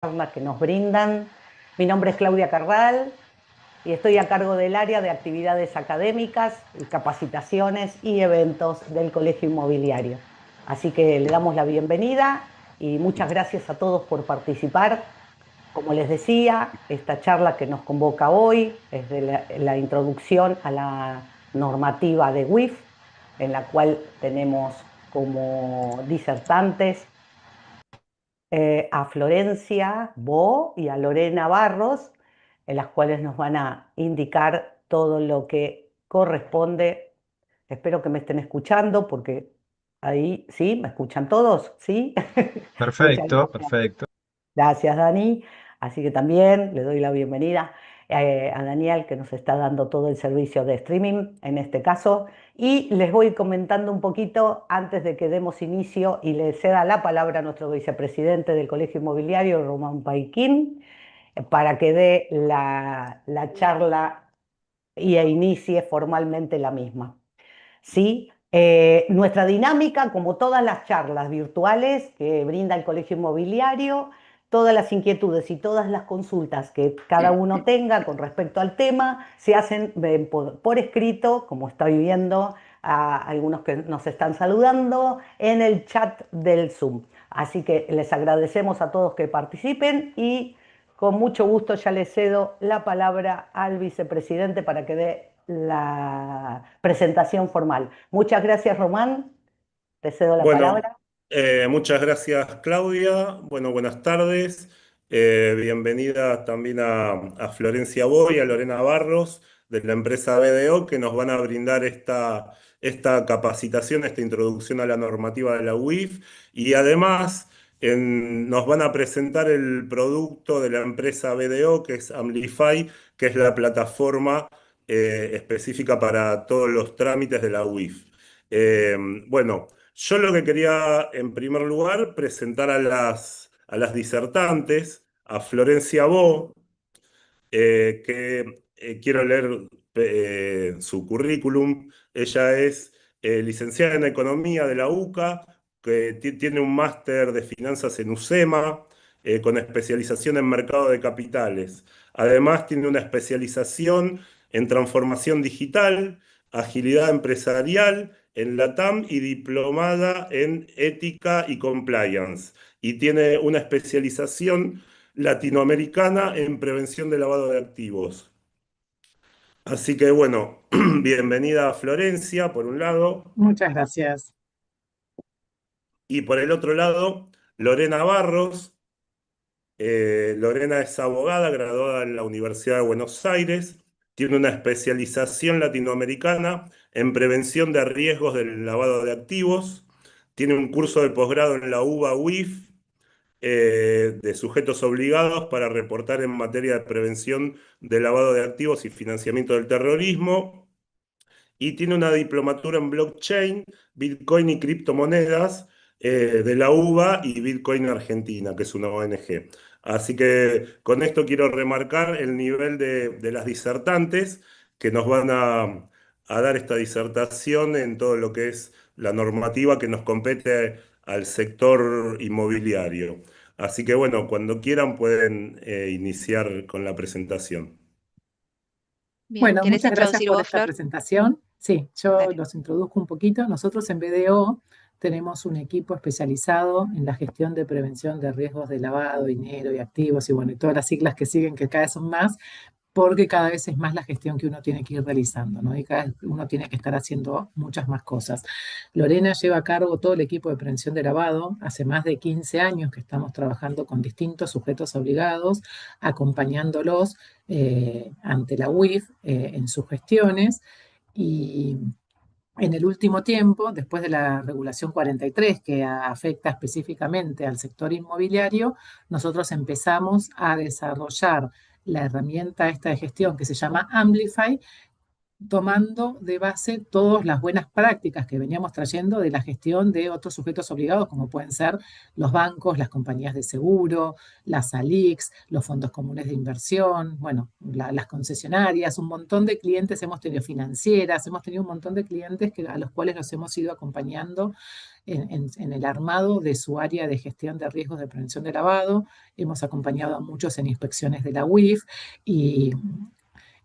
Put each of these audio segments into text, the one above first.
charla que nos brindan. Mi nombre es Claudia Carral y estoy a cargo del área de actividades académicas, y capacitaciones y eventos del Colegio Inmobiliario. Así que le damos la bienvenida y muchas gracias a todos por participar. Como les decía, esta charla que nos convoca hoy es de la introducción a la normativa de WIF, en la cual tenemos como disertantes a Florencia Bo y a Lorena Barros, en las cuales nos van a indicar todo lo que corresponde. Espero que me estén escuchando porque ahí, ¿sí? ¿Me escuchan todos? ¿Sí? Muchas Perfecto, gracias. perfecto. Gracias, Dani. Así que también le doy la bienvenida a Daniel, que nos está dando todo el servicio de streaming en este caso. Y les voy comentando un poquito antes de que demos inicio y le ceda la palabra a nuestro vicepresidente del Colegio Inmobiliario, Román Paiquín, para que dé la charla y inicie formalmente la misma. ¿Sí? Nuestra dinámica, como todas las charlas virtuales que brinda el Colegio Inmobiliario, todas las inquietudes y todas las consultas que cada uno tenga con respecto al tema, se hacen por escrito, como estoy viendo a algunos que nos están saludando, en el chat del Zoom. Así que les agradecemos a todos que participen y con mucho gusto ya le cedo la palabra al vicepresidente para que dé la presentación formal. Muchas gracias, Román. Te cedo la Bueno, palabra. muchas gracias Claudia. Bueno, buenas tardes. Bienvenida también a Florencia Boy, a Lorena Barros de la empresa BDO que nos van a brindar esta capacitación, esta introducción a la normativa de la UIF y además nos van a presentar el producto de la empresa BDO que es Amplify, que es la plataforma específica para todos los trámites de la UIF. Bueno. Yo lo que quería, en primer lugar, presentar a las disertantes, a Florencia Bo, que quiero leer su currículum. Ella es licenciada en Economía de la UCA, que tiene un máster de finanzas en UCEMA, con especialización en mercado de capitales. Además, tiene una especialización en transformación digital, agilidad empresarial en LATAM y diplomada en ética y compliance. Y tiene una especialización latinoamericana en prevención de lavado de activos. Así que bueno, bienvenida a Florencia, por un lado, Muchas gracias. y por el otro lado, Lorena Barros. Lorena es abogada, graduada en la Universidad de Buenos Aires, tiene una especialización latinoamericana en prevención de riesgos del lavado de activos, tiene un curso de posgrado en la UBA UIF de sujetos obligados para reportar en materia de prevención de lavado de activos y financiamiento del terrorismo. Y tiene una diplomatura en blockchain, Bitcoin y criptomonedas de la UBA y Bitcoin Argentina, que es una ONG. Así que con esto quiero remarcar el nivel de las disertantes que nos van a dar esta disertación en todo lo que es la normativa que nos compete al sector inmobiliario. Así que bueno, cuando quieran pueden iniciar con la presentación. Bien, Bueno, ¿querés muchas gracias introducir por vos, esta Flor? presentación. Sí, yo Dale. los introduzco un poquito. Nosotros en BDO tenemos un equipo especializado en la gestión de prevención de riesgos de lavado, dinero y activos y bueno, y todas las siglas que siguen, que cada vez son más, porque cada vez es más la gestión que uno tiene que ir realizando, ¿no? Y cada vez uno tiene que estar haciendo muchas más cosas. Lorena lleva a cargo todo el equipo de prevención de lavado. Hace más de 15 años que estamos trabajando con distintos sujetos obligados, acompañándolos ante la UIF en sus gestiones. Y en el último tiempo, después de la regulación 43, que afecta específicamente al sector inmobiliario, nosotros empezamos a desarrollar la herramienta esta de gestión que se llama Amplify, tomando de base todas las buenas prácticas que veníamos trayendo de la gestión de otros sujetos obligados, como pueden ser los bancos, las compañías de seguro, las ALICs, los fondos comunes de inversión, bueno, las concesionarias, un montón de clientes hemos tenido, financieras, hemos tenido un montón de clientes a los cuales los hemos ido acompañando en el armado de su área de gestión de riesgos de prevención de lavado. Hemos acompañado a muchos en inspecciones de la UIF y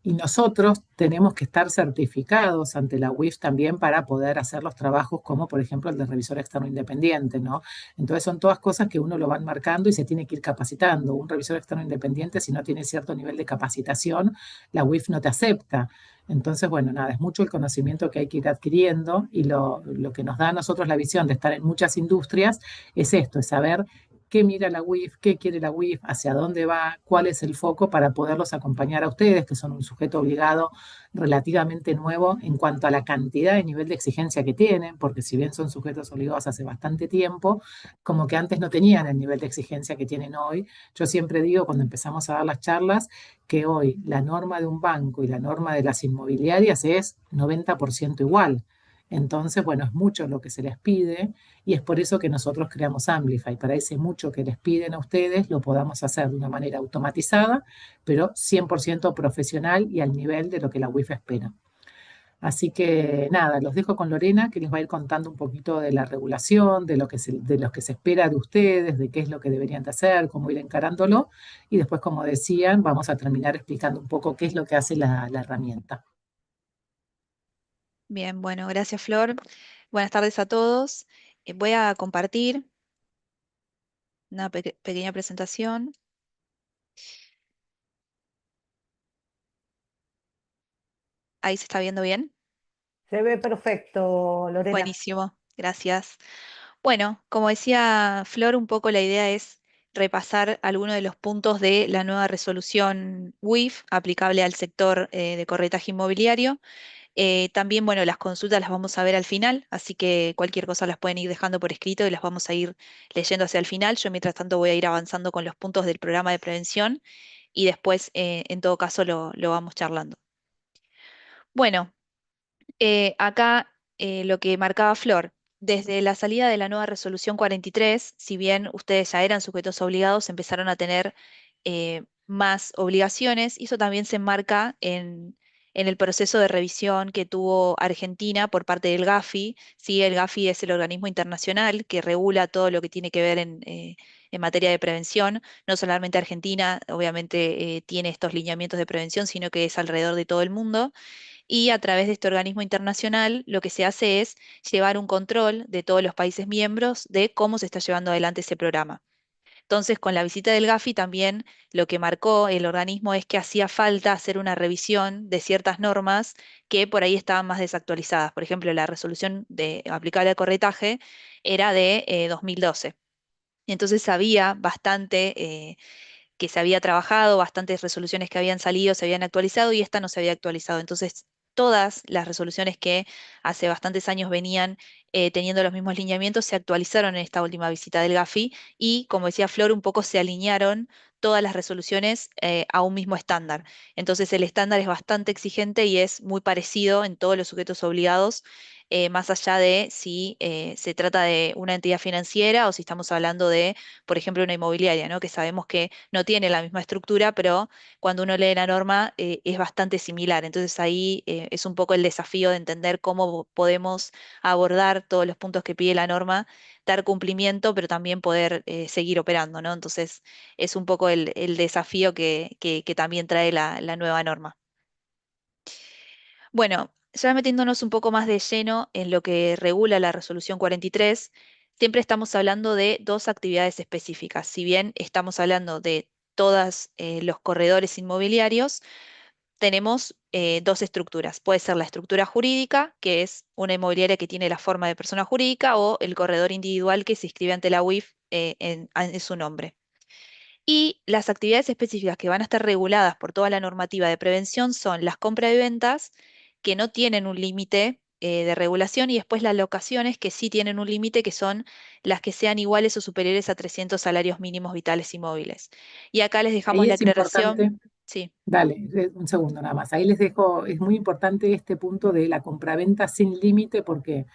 nosotros tenemos que estar certificados ante la UIF también para poder hacer los trabajos como, por ejemplo, el de revisor externo independiente, ¿no? Entonces son todas cosas que uno lo van marcando y se tiene que ir capacitando. Un revisor externo independiente, si no tiene cierto nivel de capacitación, la UIF no te acepta. Entonces, bueno, nada, es mucho el conocimiento que hay que ir adquiriendo y lo que nos da a nosotros la visión de estar en muchas industrias es esto, es saber qué mira la UIF, qué quiere la UIF, hacia dónde va, cuál es el foco para poderlos acompañar a ustedes, que son un sujeto obligado relativamente nuevo en cuanto a la cantidad y nivel de exigencia que tienen, porque si bien son sujetos obligados hace bastante tiempo, como que antes no tenían el nivel de exigencia que tienen hoy. Yo siempre digo cuando empezamos a dar las charlas que hoy la norma de un banco y la norma de las inmobiliarias es 90% igual. Entonces, bueno, es mucho lo que se les pide y es por eso que nosotros creamos Amplify, para ese mucho que les piden a ustedes lo podamos hacer de una manera automatizada, pero 100% profesional y al nivel de lo que la UIF espera. Así que nada, los dejo con Lorena, que les va a ir contando un poquito de la regulación, de lo que se espera de ustedes, de qué es lo que deberían de hacer, cómo ir encarándolo. Y después, como decían, vamos a terminar explicando un poco qué es lo que hace la herramienta. Bien, bueno, gracias Flor. Buenas tardes a todos. Voy a compartir una pequeña presentación. Ahí se está viendo bien. Se ve perfecto, Lorena. Buenísimo, gracias. Bueno, como decía Flor, un poco la idea es repasar algunos de los puntos de la nueva resolución WIF aplicable al sector de corretaje inmobiliario. También, bueno, las consultas las vamos a ver al final, así que cualquier cosa las pueden ir dejando por escrito y las vamos a ir leyendo hacia el final. Yo, mientras tanto, voy a ir avanzando con los puntos del programa de prevención y después, en todo caso, lo vamos charlando. Bueno, acá lo que marcaba Flor, desde la salida de la nueva resolución 43, si bien ustedes ya eran sujetos obligados, empezaron a tener más obligaciones, y eso también se enmarca en el proceso de revisión que tuvo Argentina por parte del GAFI. ¿Sí? El GAFI es el organismo internacional que regula todo lo que tiene que ver en materia de prevención. No solamente Argentina, obviamente, tiene estos lineamientos de prevención, sino que es alrededor de todo el mundo, y a través de este organismo internacional lo que se hace es llevar un control de todos los países miembros de cómo se está llevando adelante ese programa. Entonces, con la visita del GAFI también lo que marcó el organismo es que hacía falta hacer una revisión de ciertas normas que por ahí estaban más desactualizadas. Por ejemplo, la resolución aplicable al corretaje era de 2012. Entonces había bastante que se había trabajado, bastantes resoluciones que habían salido, se habían actualizado y esta no se había actualizado. Entonces, todas las resoluciones que hace bastantes años venían teniendo los mismos lineamientos se actualizaron en esta última visita del GAFI y, como decía Flor, un poco se alinearon todas las resoluciones a un mismo estándar. Entonces, el estándar es bastante exigente y es muy parecido en todos los sujetos obligados. Más allá de si se trata de una entidad financiera o si estamos hablando de, por ejemplo, una inmobiliaria, ¿no? Que sabemos que no tiene la misma estructura, pero cuando uno lee la norma es bastante similar. Entonces ahí es un poco el desafío de entender cómo podemos abordar todos los puntos que pide la norma, dar cumplimiento, pero también poder seguir operando, ¿no? Entonces es un poco el desafío que también trae la nueva norma. Bueno, ya metiéndonos un poco más de lleno en lo que regula la resolución 43, siempre estamos hablando de dos actividades específicas. Si bien estamos hablando de todos los corredores inmobiliarios, tenemos dos estructuras. Puede ser la estructura jurídica, que es una inmobiliaria que tiene la forma de persona jurídica, o el corredor individual que se inscribe ante la UIF en su nombre. Y las actividades específicas que van a estar reguladas por toda la normativa de prevención son las compras y ventas, que no tienen un límite de regulación, y después las locaciones, que sí tienen un límite, que son las que sean iguales o superiores a 300 salarios mínimos vitales y móviles. Y acá les dejamos Ahí la es importante, aclaración. Sí, Dale, un segundo nada más. Ahí les dejo, es muy importante este punto de la compraventa sin límite porque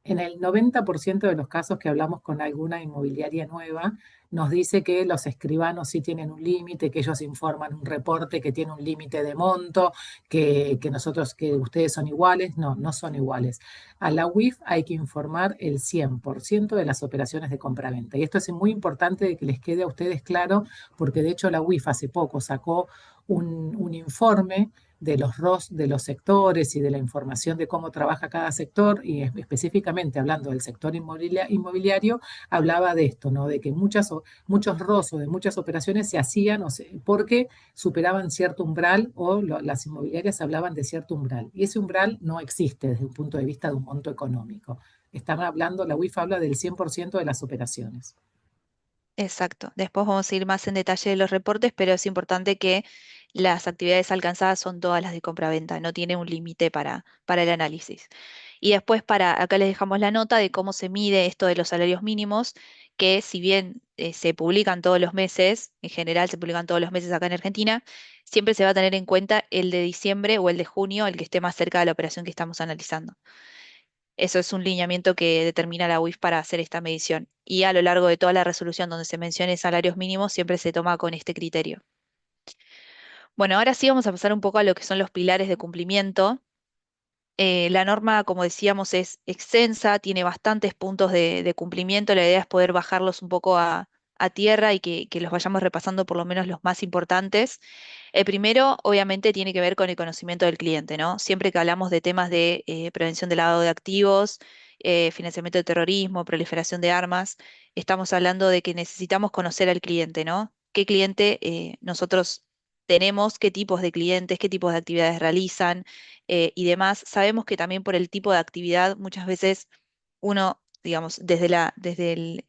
en el 90% de los casos que hablamos con alguna inmobiliaria nueva, nos dice que los escribanos sí tienen un límite, que ellos informan un reporte que tiene un límite de monto, que ustedes son iguales. No, no son iguales. A la UIF hay que informar el 100% de las operaciones de compraventa. Y esto es muy importante de que les quede a ustedes claro, porque de hecho la UIF hace poco sacó un informe de los sectores y de la información de cómo trabaja cada sector, y específicamente hablando del sector inmobiliario, hablaba de esto, ¿no? De que muchos ROS de muchas operaciones se hacían porque superaban cierto umbral las inmobiliarias hablaban de cierto umbral. Y ese umbral no existe desde un punto de vista de un monto económico. La UIF habla del 100% de las operaciones. exacto. Después vamos a ir más en detalle de los reportes, pero es importante que las actividades alcanzadas son todas las de compraventa, no tiene un límite para el análisis. Y después acá les dejamos la nota de cómo se mide esto de los salarios mínimos, que si bien se publican todos los meses, en general se publican todos los meses acá en Argentina, siempre se va a tener en cuenta el de diciembre o el de junio, el que esté más cerca de la operación que estamos analizando. Eso es un lineamiento que determina la UIF para hacer esta medición. Y a lo largo de toda la resolución donde se mencione salarios mínimos, siempre se toma con este criterio. Bueno, ahora sí vamos a pasar un poco a lo que son los pilares de cumplimiento. La norma, como decíamos, es extensa, tiene bastantes puntos de cumplimiento. La idea es poder bajarlos un poco a tierra y que los vayamos repasando por lo menos los más importantes. El primero, obviamente, tiene que ver con el conocimiento del cliente, ¿no? Siempre que hablamos de temas de prevención del lavado de activos, financiamiento de terrorismo, proliferación de armas, estamos hablando de que necesitamos conocer al cliente, ¿no? ¿Qué cliente nosotros tenemos? ¿Qué tipos de clientes? ¿Qué tipos de actividades realizan? Y demás. Sabemos que también por el tipo de actividad, muchas veces uno, digamos, desde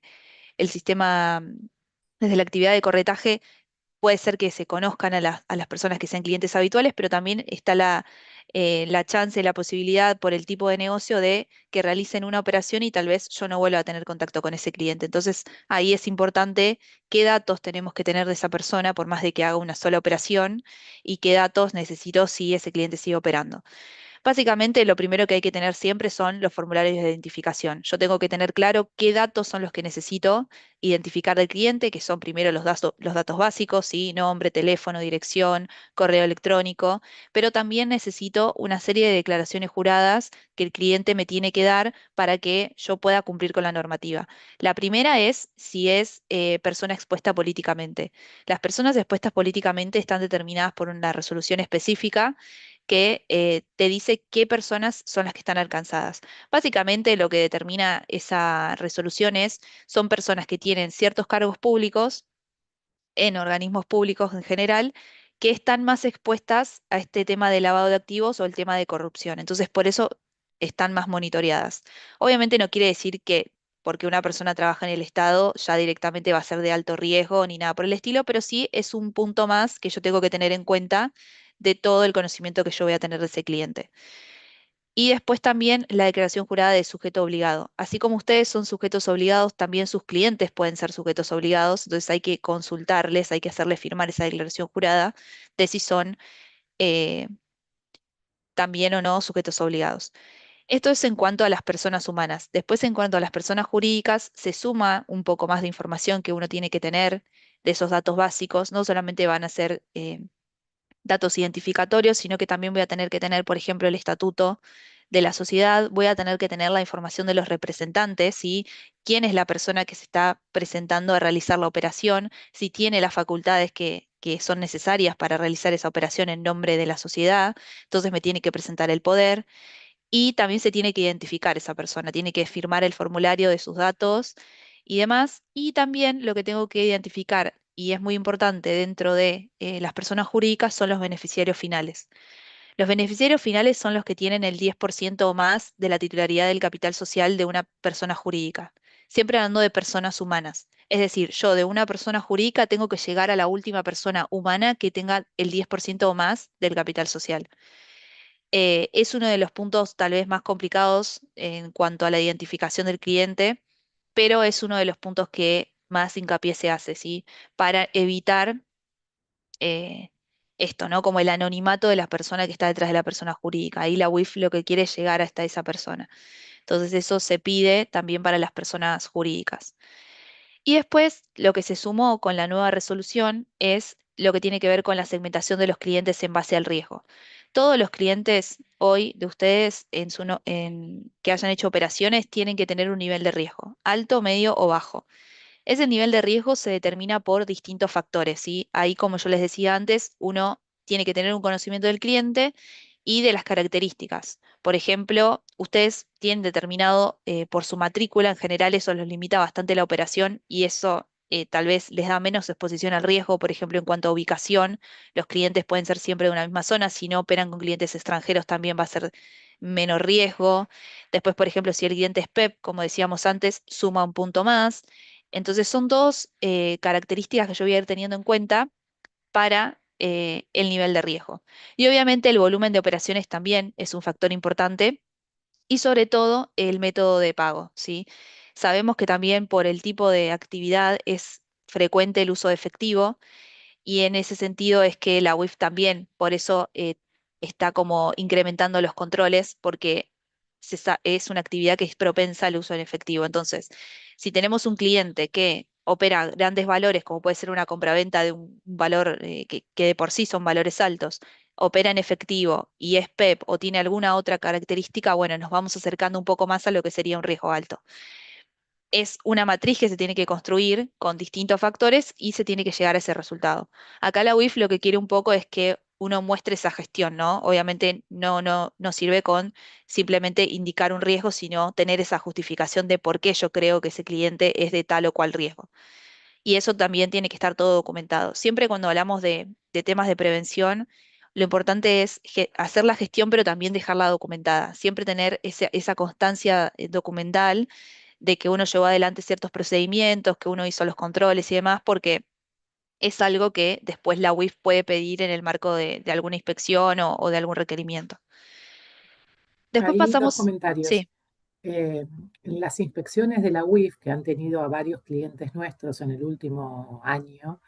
el sistema, desde la actividad de corretaje, puede ser que se conozcan a las personas que sean clientes habituales, pero también está la chance, la posibilidad por el tipo de negocio de que realicen una operación y tal vez yo no vuelva a tener contacto con ese cliente. Entonces, ahí es importante qué datos tenemos que tener de esa persona por más de que haga una sola operación y qué datos necesito si ese cliente sigue operando. Básicamente, lo primero que hay que tener siempre son los formularios de identificación. Yo tengo que tener claro qué datos son los que necesito identificar del cliente, que son primero los datos básicos, ¿sí? Nombre, teléfono, dirección, correo electrónico, pero también necesito una serie de declaraciones juradas que el cliente me tiene que dar para que yo pueda cumplir con la normativa. La primera es si es persona expuesta políticamente. Las personas expuestas políticamente están determinadas por una resolución específica que te dice qué personas son las que están alcanzadas. Básicamente lo que determina esa resolución son personas que tienen ciertos cargos públicos en organismos públicos en general que están más expuestas a este tema de lavado de activos o el tema de corrupción. Entonces, por eso están más monitoreadas. Obviamente no quiere decir que porque una persona trabaja en el Estado ya directamente va a ser de alto riesgo ni nada por el estilo, pero sí es un punto más que yo tengo que tener en cuenta de todo el conocimiento que yo voy a tener de ese cliente. Y después también la declaración jurada de sujeto obligado. Así como ustedes son sujetos obligados, también sus clientes pueden ser sujetos obligados. Entonces hay que consultarles, hay que hacerles firmar esa declaración jurada de si son eh, también o no sujetos obligados. Esto es en cuanto a las personas humanas. Después, en cuanto a las personas jurídicas, se suma un poco más de información que uno tiene que tener de esos datos básicos. No solamente van a ser datos identificatorios, sino que también voy a tener que tener, por ejemplo, el estatuto de la sociedad, voy a tener que tener la información de los representantes y quién es la persona que se está presentando a realizar la operación, si tiene las facultades que son necesarias para realizar esa operación en nombre de la sociedad, entonces me tiene que presentar el poder y también se tiene que identificar esa persona, tiene que firmar el formulario de sus datos y demás. Y también lo que tengo que identificar, y es muy importante dentro de las personas jurídicas, son los beneficiarios finales. Los beneficiarios finales son los que tienen el 10% o más de la titularidad del capital social de una persona jurídica. Siempre hablando de personas humanas. Es decir, yo de una persona jurídica tengo que llegar a la última persona humana que tenga el 10% o más del capital social. Es uno de los puntos tal vez más complicados en cuanto a la identificación del cliente, pero es uno de los puntos que más hincapié se hace, ¿sí? Para evitar eh, esto, ¿no? Como el anonimato de la persona que está detrás de la persona jurídica. Ahí la UIF lo que quiere es llegar hasta esa persona. Entonces eso se pide también para las personas jurídicas. Y después lo que se sumó con la nueva resolución es lo que tiene que ver con la segmentación de los clientes en base al riesgo. Todos los clientes hoy de ustedes que hayan hecho operaciones tienen que tener un nivel de riesgo, alto, medio o bajo. Ese nivel de riesgo se determina por distintos factores, ¿sí? Ahí, como yo les decía antes, uno tiene que tener un conocimiento del cliente y de las características. Por ejemplo, ustedes tienen determinado por su matrícula, en general eso los limita bastante la operación y eso tal vez les da menos exposición al riesgo. Por ejemplo, en cuanto a ubicación, los clientes pueden ser siempre de una misma zona. Si no operan con clientes extranjeros, también va a ser menos riesgo. Después, por ejemplo, si el cliente es PEP, como decíamos antes, suma un punto más. Entonces son dos características que yo voy a ir teniendo en cuenta para el nivel de riesgo. Y obviamente el volumen de operaciones también es un factor importante y sobre todo el método de pago, ¿sí? Sabemos que también por el tipo de actividad es frecuente el uso de efectivo y en ese sentido es que la UIF también, por eso está como incrementando los controles, porque es una actividad que es propensa al uso en efectivo. Entonces, si tenemos un cliente que opera grandes valores, como puede ser una compraventa de un valor que de por sí son valores altos, opera en efectivo y es PEP o tiene alguna otra característica, bueno, nos vamos acercando un poco más a lo que sería un riesgo alto. Es una matriz que se tiene que construir con distintos factores y se tiene que llegar a ese resultado. Acá la UIF lo que quiere un poco es que uno muestre esa gestión, ¿no? Obviamente no sirve con simplemente indicar un riesgo, sino tener esa justificación de por qué yo creo que ese cliente es de tal o cual riesgo. Y eso también tiene que estar todo documentado. Siempre cuando hablamos de temas de prevención, lo importante es hacer la gestión, pero también dejarla documentada. Siempre tener esa constancia documental de que uno llevó adelante ciertos procedimientos, que uno hizo los controles y demás, porque es algo que después la UIF puede pedir en el marco de alguna inspección o de algún requerimiento. Después Ahí dos pasamos, comentarios. sí, Las inspecciones de la UIF que han tenido a varios clientes nuestros en el último año,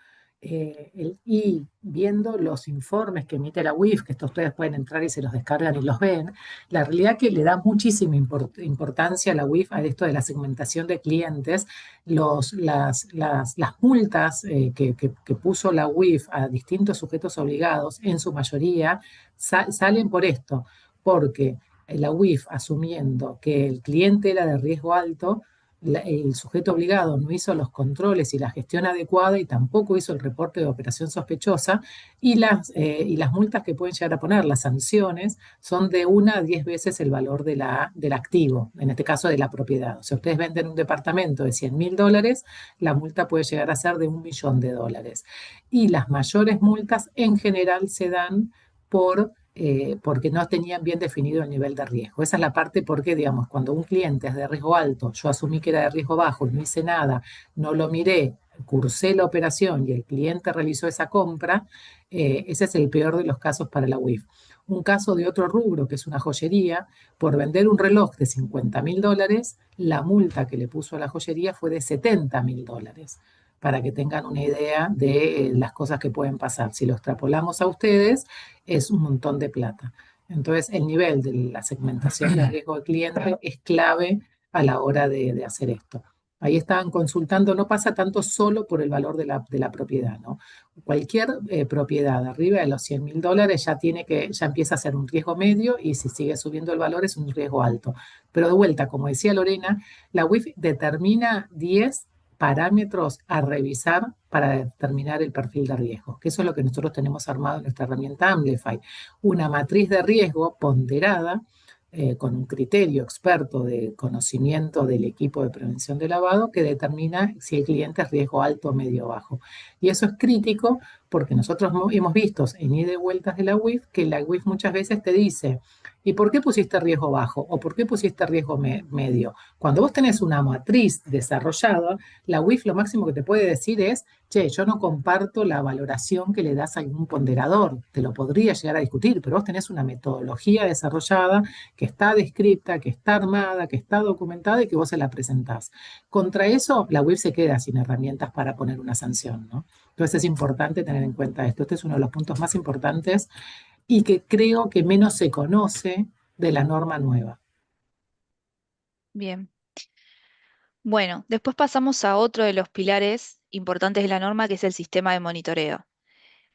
y viendo los informes que emite la UIF, que esto ustedes pueden entrar y se los descargan y los ven, la realidad que le da muchísima importancia a la UIF a esto de la segmentación de clientes. Las multas que puso la UIF a distintos sujetos obligados, en su mayoría, salen por esto, porque la UIF, asumiendo que el cliente era de riesgo alto, el sujeto obligado no hizo los controles y la gestión adecuada y tampoco hizo el reporte de operación sospechosa, y las multas que pueden llegar a poner, las sanciones, son de 1 a 10 veces el valor del activo, en este caso de la propiedad. O sea, ustedes venden un departamento de $100.000, la multa puede llegar a ser de $1.000.000. Y las mayores multas en general se dan porque no tenían bien definido el nivel de riesgo. Esa es la parte porque, digamos, cuando un cliente es de riesgo alto, yo asumí que era de riesgo bajo y no hice nada, no lo miré, cursé la operación y el cliente realizó esa compra, ese es el peor de los casos para la UIF. Un caso de otro rubro, que es una joyería, por vender un reloj de $50.000, la multa que le puso a la joyería fue de $70.000, para que tengan una idea de las cosas que pueden pasar. Si lo extrapolamos a ustedes, es un montón de plata. Entonces, el nivel de la segmentación de riesgo del cliente es clave a la hora de hacer esto. Ahí estaban consultando, no pasa tanto solo por el valor de la propiedad, ¿no? Cualquier propiedad arriba de los $100.000 ya empieza a ser un riesgo medio, y si sigue subiendo el valor es un riesgo alto. Pero de vuelta, como decía Lorena, la UIF determina 10 parámetros a revisar para determinar el perfil de riesgo, que eso es lo que nosotros tenemos armado en nuestra herramienta Amplify. Una matriz de riesgo ponderada, con un criterio experto de conocimiento del equipo de prevención de lavado, que determina si el cliente es riesgo alto, medio o bajo. Y eso es crítico porque nosotros hemos visto en ida y vueltas de la UIF que la UIF muchas veces te dice: ¿y por qué pusiste riesgo bajo? ¿O por qué pusiste riesgo medio? Cuando vos tenés una matriz desarrollada, la UIF lo máximo que te puede decir es: che, yo no comparto la valoración que le das a algún ponderador, te lo podría llegar a discutir, pero vos tenés una metodología desarrollada que está descrita, que está armada, que está documentada y que vos se la presentás. Contra eso, la UIF se queda sin herramientas para poner una sanción, ¿no? Entonces es importante tener en cuenta esto. Este es uno de los puntos más importantes y que creo que menos se conoce de la norma nueva. Bien. Bueno, después pasamos a otro de los pilares importantes de la norma, que es el sistema de monitoreo.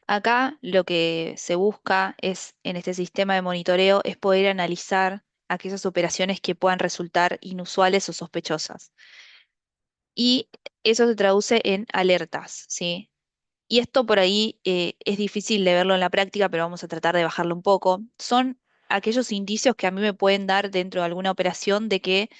Acá lo que se busca es, en este sistema de monitoreo, es poder analizar aquellas operaciones que puedan resultar inusuales o sospechosas. Y eso se traduce en alertas, ¿sí? Y esto por ahí es difícil de verlo en la práctica, pero vamos a tratar de bajarlo un poco. Son aquellos indicios que a mí me pueden dar dentro de alguna operación de que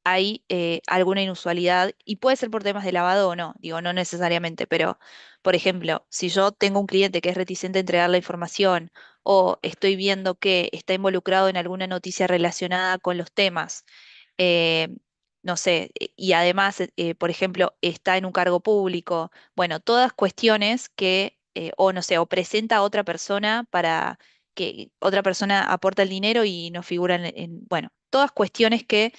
hay alguna inusualidad y puede ser por temas de lavado o no, digo, no necesariamente, pero por ejemplo, si yo tengo un cliente que es reticente a entregar la información o estoy viendo que está involucrado en alguna noticia relacionada con los temas, eh, no sé, y además, por ejemplo, está en un cargo público, bueno, todas cuestiones que, o no sé, o presenta a otra persona para que otra persona aporta el dinero y no figuran bueno, todas cuestiones que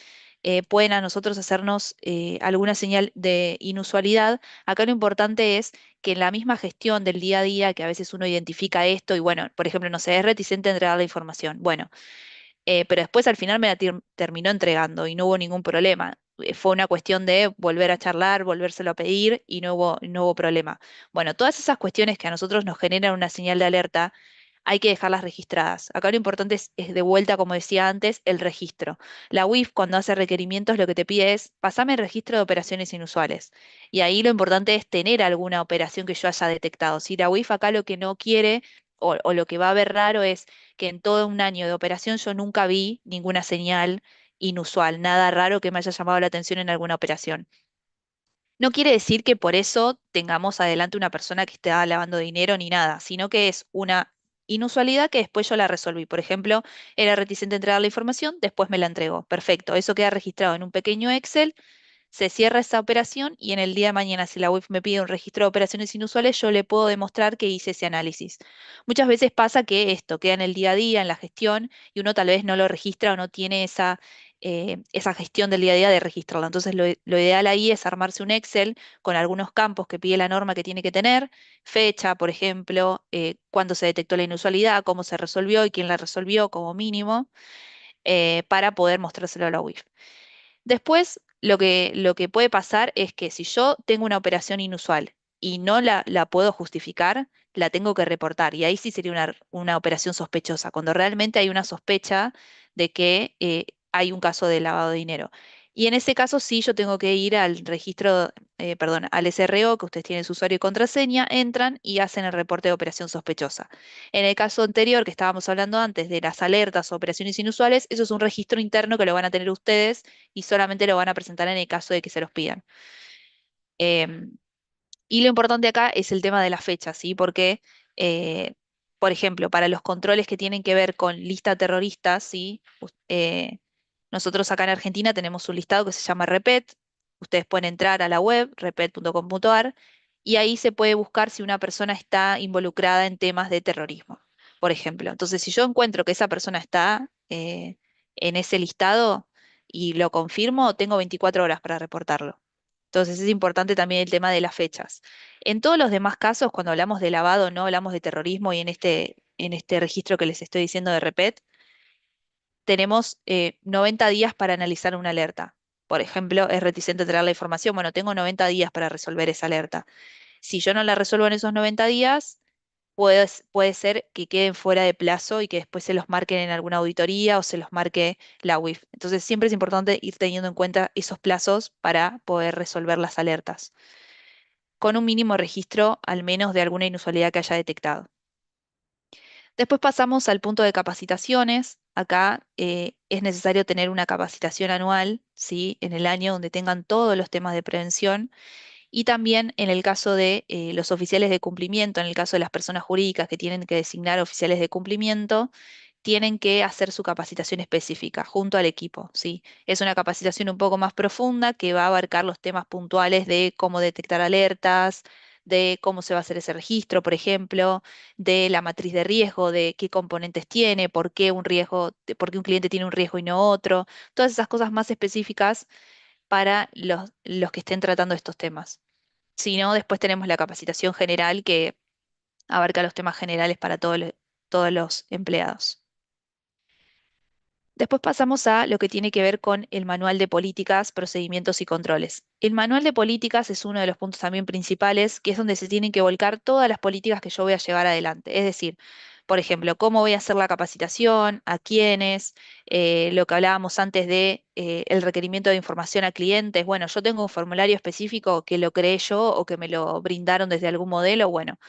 pueden a nosotros hacernos alguna señal de inusualidad. Acá lo importante es que en la misma gestión del día a día, que a veces uno identifica esto y bueno, por ejemplo, no sé, es reticente a entregar la información. Bueno, pero después al final me la terminó entregando y no hubo ningún problema. Fue una cuestión de volver a charlar, volvérselo a pedir y no hubo problema. Bueno, todas esas cuestiones que a nosotros nos generan una señal de alerta, hay que dejarlas registradas. Acá lo importante es de vuelta, como decía antes, el registro. La UIF cuando hace requerimientos lo que te pide es, pasame el registro de operaciones inusuales. Y ahí lo importante es tener alguna operación que yo haya detectado. Si la UIF acá lo que no quiere o lo que va a ver raro es que en todo un año de operación yo nunca vi ninguna señal inusual, nada raro que me haya llamado la atención en alguna operación. No quiere decir que por eso tengamos adelante una persona que esté lavando dinero ni nada, sino que es una inusualidad que después yo la resolví. Por ejemplo, era reticente a entregar la información, después me la entregó. Perfecto, eso queda registrado en un pequeño Excel, se cierra esa operación y en el día de mañana, si la UIF me pide un registro de operaciones inusuales, yo le puedo demostrar que hice ese análisis. Muchas veces pasa que esto queda en el día a día, en la gestión, y uno tal vez no lo registra o no tiene esa gestión del día a día de registrarlo. Entonces, lo ideal ahí es armarse un Excel con algunos campos que pide la norma que tiene que tener, fecha, por ejemplo, cuándo se detectó la inusualidad, cómo se resolvió y quién la resolvió como mínimo, para poder mostrárselo a la UIF. Después, lo que puede pasar es que si yo tengo una operación inusual y no la puedo justificar, la tengo que reportar. Y ahí sí sería una operación sospechosa, cuando realmente hay una sospecha de que hay un caso de lavado de dinero. Y en ese caso sí yo tengo que ir al registro, perdón, al SRO, que ustedes tienen su usuario y contraseña, entran y hacen el reporte de operación sospechosa. En el caso anterior que estábamos hablando antes de las alertas o operaciones inusuales, eso es un registro interno que lo van a tener ustedes y solamente lo van a presentar en el caso de que se los pidan. Em, y lo importante acá es el tema de la fecha, ¿sí? Porque, eh, por ejemplo, para los controles que tienen que ver con lista terroristas, ¿sí? Nosotros acá en Argentina tenemos un listado que se llama REPET. Ustedes pueden entrar a la web, repet.com.ar, y ahí se puede buscar si una persona está involucrada en temas de terrorismo, por ejemplo. Entonces, si yo encuentro que esa persona está en ese listado y lo confirmo, tengo 24 horas para reportarlo. Entonces es importante también el tema de las fechas. En todos los demás casos, cuando hablamos de lavado, no hablamos de terrorismo y en este registro que les estoy diciendo de REPET, tenemos 90 días para analizar una alerta. Por ejemplo, es reticente a entregar la información. Bueno, tengo 90 días para resolver esa alerta. Si yo no la resuelvo en esos 90 días, puede ser que queden fuera de plazo y que después se los marquen en alguna auditoría o se los marque la UIF. Entonces, siempre es importante ir teniendo en cuenta esos plazos para poder resolver las alertas, con un mínimo registro al menos de alguna inusualidad que haya detectado. Después pasamos al punto de capacitaciones. Acá es necesario tener una capacitación anual, ¿sí? En el año donde tengan todos los temas de prevención y también en el caso de los oficiales de cumplimiento, en el caso de las personas jurídicas que tienen que designar oficiales de cumplimiento, tienen que hacer su capacitación específica junto al equipo, ¿sí? Es una capacitación un poco más profunda que va a abarcar los temas puntuales de cómo detectar alertas, de cómo se va a hacer ese registro, por ejemplo, de la matriz de riesgo, de qué componentes tiene, por qué un riesgo, por qué un cliente tiene un riesgo y no otro, todas esas cosas más específicas para los que estén tratando estos temas. Si no, después tenemos la capacitación general que abarca los temas generales para todos los empleados. Después pasamos a lo que tiene que ver con el manual de políticas, procedimientos y controles. El manual de políticas es uno de los puntos también principales, que es donde se tienen que volcar todas las políticas que yo voy a llevar adelante. Es decir, por ejemplo, cómo voy a hacer la capacitación, a quiénes, lo que hablábamos antes de el requerimiento de información a clientes. Bueno, yo tengo un formulario específico que lo creé yo o que me lo brindaron desde algún modelo. Bueno,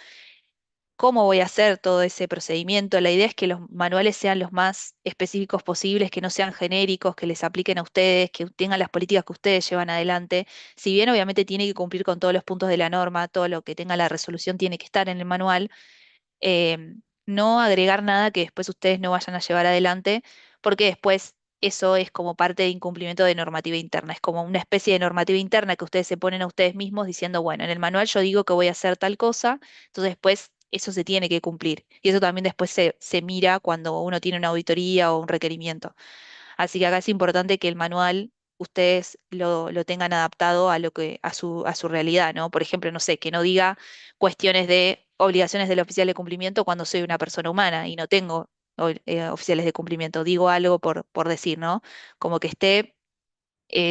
cómo voy a hacer todo ese procedimiento. La idea es que los manuales sean los más específicos posibles, que no sean genéricos, que les apliquen a ustedes, que tengan las políticas que ustedes llevan adelante. Si bien obviamente tiene que cumplir con todos los puntos de la norma, todo lo que tenga la resolución tiene que estar en el manual, no agregar nada que después ustedes no vayan a llevar adelante, porque después eso es como parte de incumplimiento de normativa interna. Es como una especie de normativa interna que ustedes se ponen a ustedes mismos diciendo, bueno, en el manual yo digo que voy a hacer tal cosa, entonces después eso se tiene que cumplir. Y eso también después se mira cuando uno tiene una auditoría o un requerimiento. Así que acá es importante que el manual ustedes lo tengan adaptado a a su realidad, ¿no? Por ejemplo, no sé, que no diga cuestiones de obligaciones del oficial de cumplimiento cuando soy una persona humana y no tengo oficiales de cumplimiento. Digo algo por decir, ¿no? Como que esté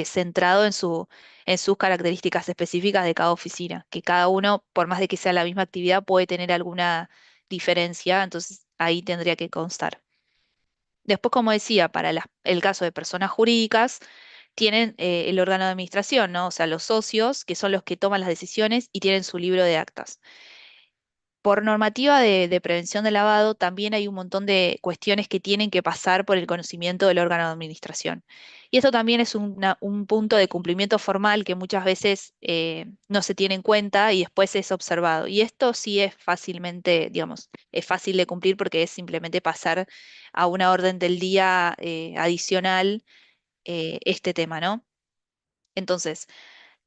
centrado en en sus características específicas de cada oficina, que cada uno, por más de que sea la misma actividad, puede tener alguna diferencia, entonces ahí tendría que constar. Después, como decía, para el caso de personas jurídicas, tienen el órgano de administración, ¿no? O sea, los socios, que son los que toman las decisiones y tienen su libro de actas. Por normativa de prevención de lavado, también hay un montón de cuestiones que tienen que pasar por el conocimiento del órgano de administración. Y esto también es un punto de cumplimiento formal que muchas veces no se tiene en cuenta y después es observado. Y esto sí es fácilmente, digamos, es fácil de cumplir porque es simplemente pasar a una orden del día adicional este tema, ¿no? Entonces,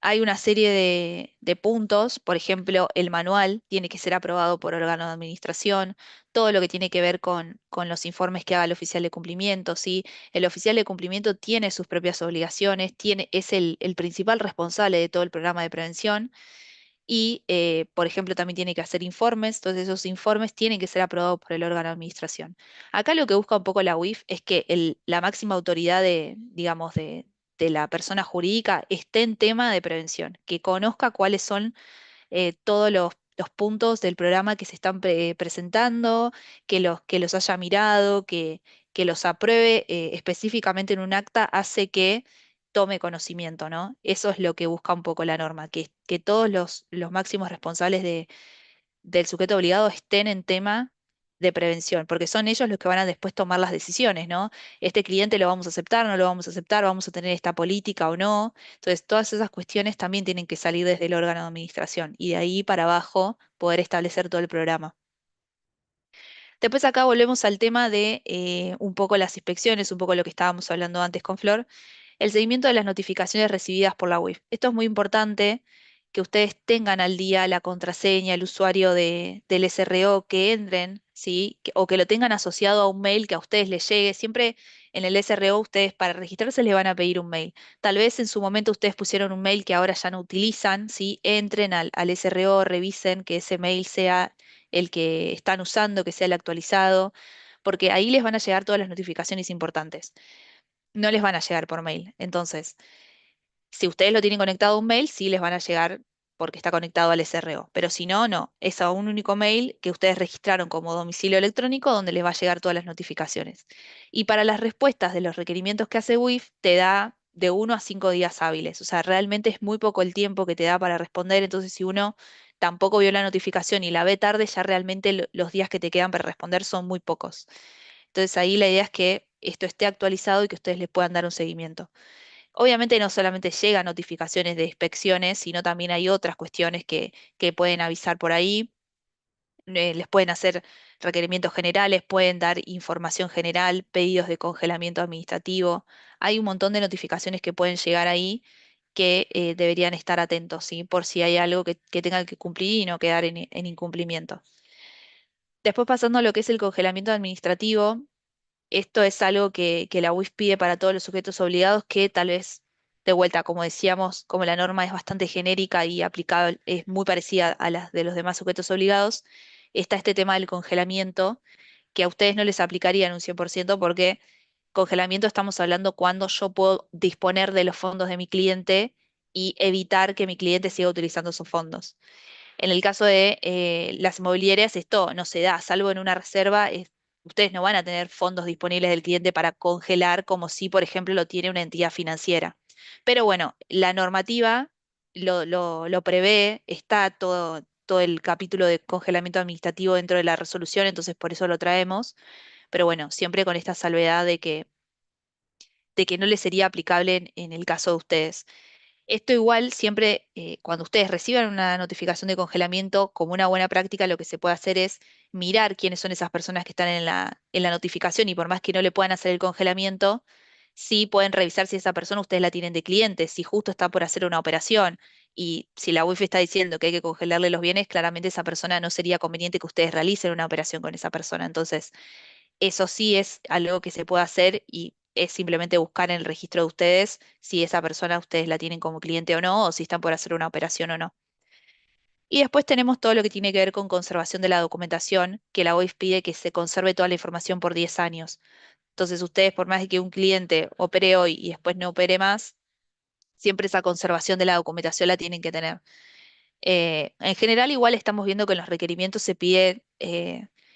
hay una serie de puntos, por ejemplo, el manual tiene que ser aprobado por órgano de administración, todo lo que tiene que ver con los informes que haga el oficial de cumplimiento, ¿sí? El oficial de cumplimiento tiene sus propias obligaciones, es el principal responsable de todo el programa de prevención y, por ejemplo, también tiene que hacer informes, entonces esos informes tienen que ser aprobados por el órgano de administración. Acá lo que busca un poco la UIF es que la máxima autoridad digamos, de la persona jurídica esté en tema de prevención, que conozca cuáles son todos los puntos del programa que se están presentando, que los haya mirado, que los apruebe específicamente en un acta, hace que tome conocimiento, ¿no? Eso es lo que busca un poco la norma, que todos los máximos responsables del sujeto obligado estén en tema de prevención, porque son ellos los que van a después tomar las decisiones, ¿no? Este cliente lo vamos a aceptar, no lo vamos a aceptar, vamos a tener esta política o no. Entonces, todas esas cuestiones también tienen que salir desde el órgano de administración y de ahí para abajo poder establecer todo el programa. Después acá volvemos al tema de un poco las inspecciones, un poco lo que estábamos hablando antes con Flor, el seguimiento de las notificaciones recibidas por la UIF. Esto es muy importante que ustedes tengan al día la contraseña, el usuario del SRO, que entren, ¿sí? O que lo tengan asociado a un mail que a ustedes les llegue. Siempre en el SRO ustedes para registrarse les van a pedir un mail. Tal vez en su momento ustedes pusieron un mail que ahora ya no utilizan, ¿sí? Entren al SRO, revisen que ese mail sea el que están usando, que sea el actualizado, porque ahí les van a llegar todas las notificaciones importantes. No les van a llegar por mail. Entonces, si ustedes lo tienen conectado a un mail, sí les van a llegar porque está conectado al SRO. Pero si no, no. Es a un único mail que ustedes registraron como domicilio electrónico donde les va a llegar todas las notificaciones. Y para las respuestas de los requerimientos que hace WIF, te da de 1 a 5 días hábiles. O sea, realmente es muy poco el tiempo que te da para responder. Entonces, si uno tampoco vio la notificación y la ve tarde, ya realmente los días que te quedan para responder son muy pocos. Entonces, ahí la idea es que esto esté actualizado y que ustedes les puedan dar un seguimiento. Obviamente no solamente llegan notificaciones de inspecciones, sino también hay otras cuestiones que pueden avisar por ahí. Les pueden hacer requerimientos generales, pueden dar información general, pedidos de congelamiento administrativo. Hay un montón de notificaciones que pueden llegar ahí que deberían estar atentos, ¿sí? Por si hay algo que tengan que cumplir y no quedar en incumplimiento. Después pasando a lo que es el congelamiento administrativo, esto es algo que la UIF pide para todos los sujetos obligados que tal vez de vuelta, como decíamos, como la norma es bastante genérica y aplicable, es muy parecida a las de los demás sujetos obligados, está este tema del congelamiento, que a ustedes no les aplicaría en un 100% porque congelamiento estamos hablando cuando yo puedo disponer de los fondos de mi cliente y evitar que mi cliente siga utilizando esos fondos. En el caso de las inmobiliarias, esto no se da, salvo en una reserva, ustedes no van a tener fondos disponibles del cliente para congelar como si, por ejemplo, lo tiene una entidad financiera. Pero bueno, la normativa lo prevé, está todo el capítulo de congelamiento administrativo dentro de la resolución, entonces por eso lo traemos. Pero bueno, siempre con esta salvedad de que no le sería aplicable en el caso de ustedes. Esto igual siempre, cuando ustedes reciban una notificación de congelamiento, como una buena práctica, lo que se puede hacer es mirar quiénes son esas personas que están en la notificación y por más que no le puedan hacer el congelamiento, sí pueden revisar si esa persona ustedes la tienen de cliente, si justo está por hacer una operación y si la UIF está diciendo que hay que congelarle los bienes, claramente esa persona no sería conveniente que ustedes realicen una operación con esa persona. Entonces, eso sí es algo que se puede hacer y es simplemente buscar en el registro de ustedes si esa persona ustedes la tienen como cliente o no, o si están por hacer una operación o no. Y después tenemos todo lo que tiene que ver con conservación de la documentación, que la OIF pide que se conserve toda la información por 10 años. Entonces ustedes, por más de que un cliente opere hoy y después no opere más, siempre esa conservación de la documentación la tienen que tener. En general, igual estamos viendo que en los requerimientos se pide,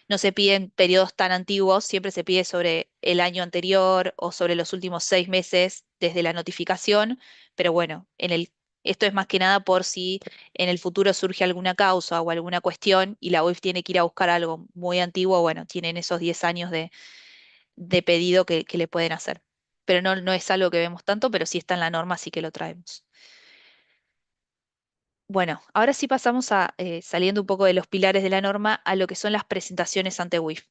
no se piden periodos tan antiguos, siempre se pide sobre el año anterior o sobre los últimos 6 meses desde la notificación, pero bueno, esto es más que nada por si en el futuro surge alguna causa o alguna cuestión y la UIF tiene que ir a buscar algo muy antiguo, bueno, tienen esos 10 años de pedido que le pueden hacer. Pero no es algo que vemos tanto, pero sí está en la norma, así que lo traemos. Bueno, ahora sí pasamos a, saliendo un poco de los pilares de la norma, a lo que son las presentaciones ante WIF.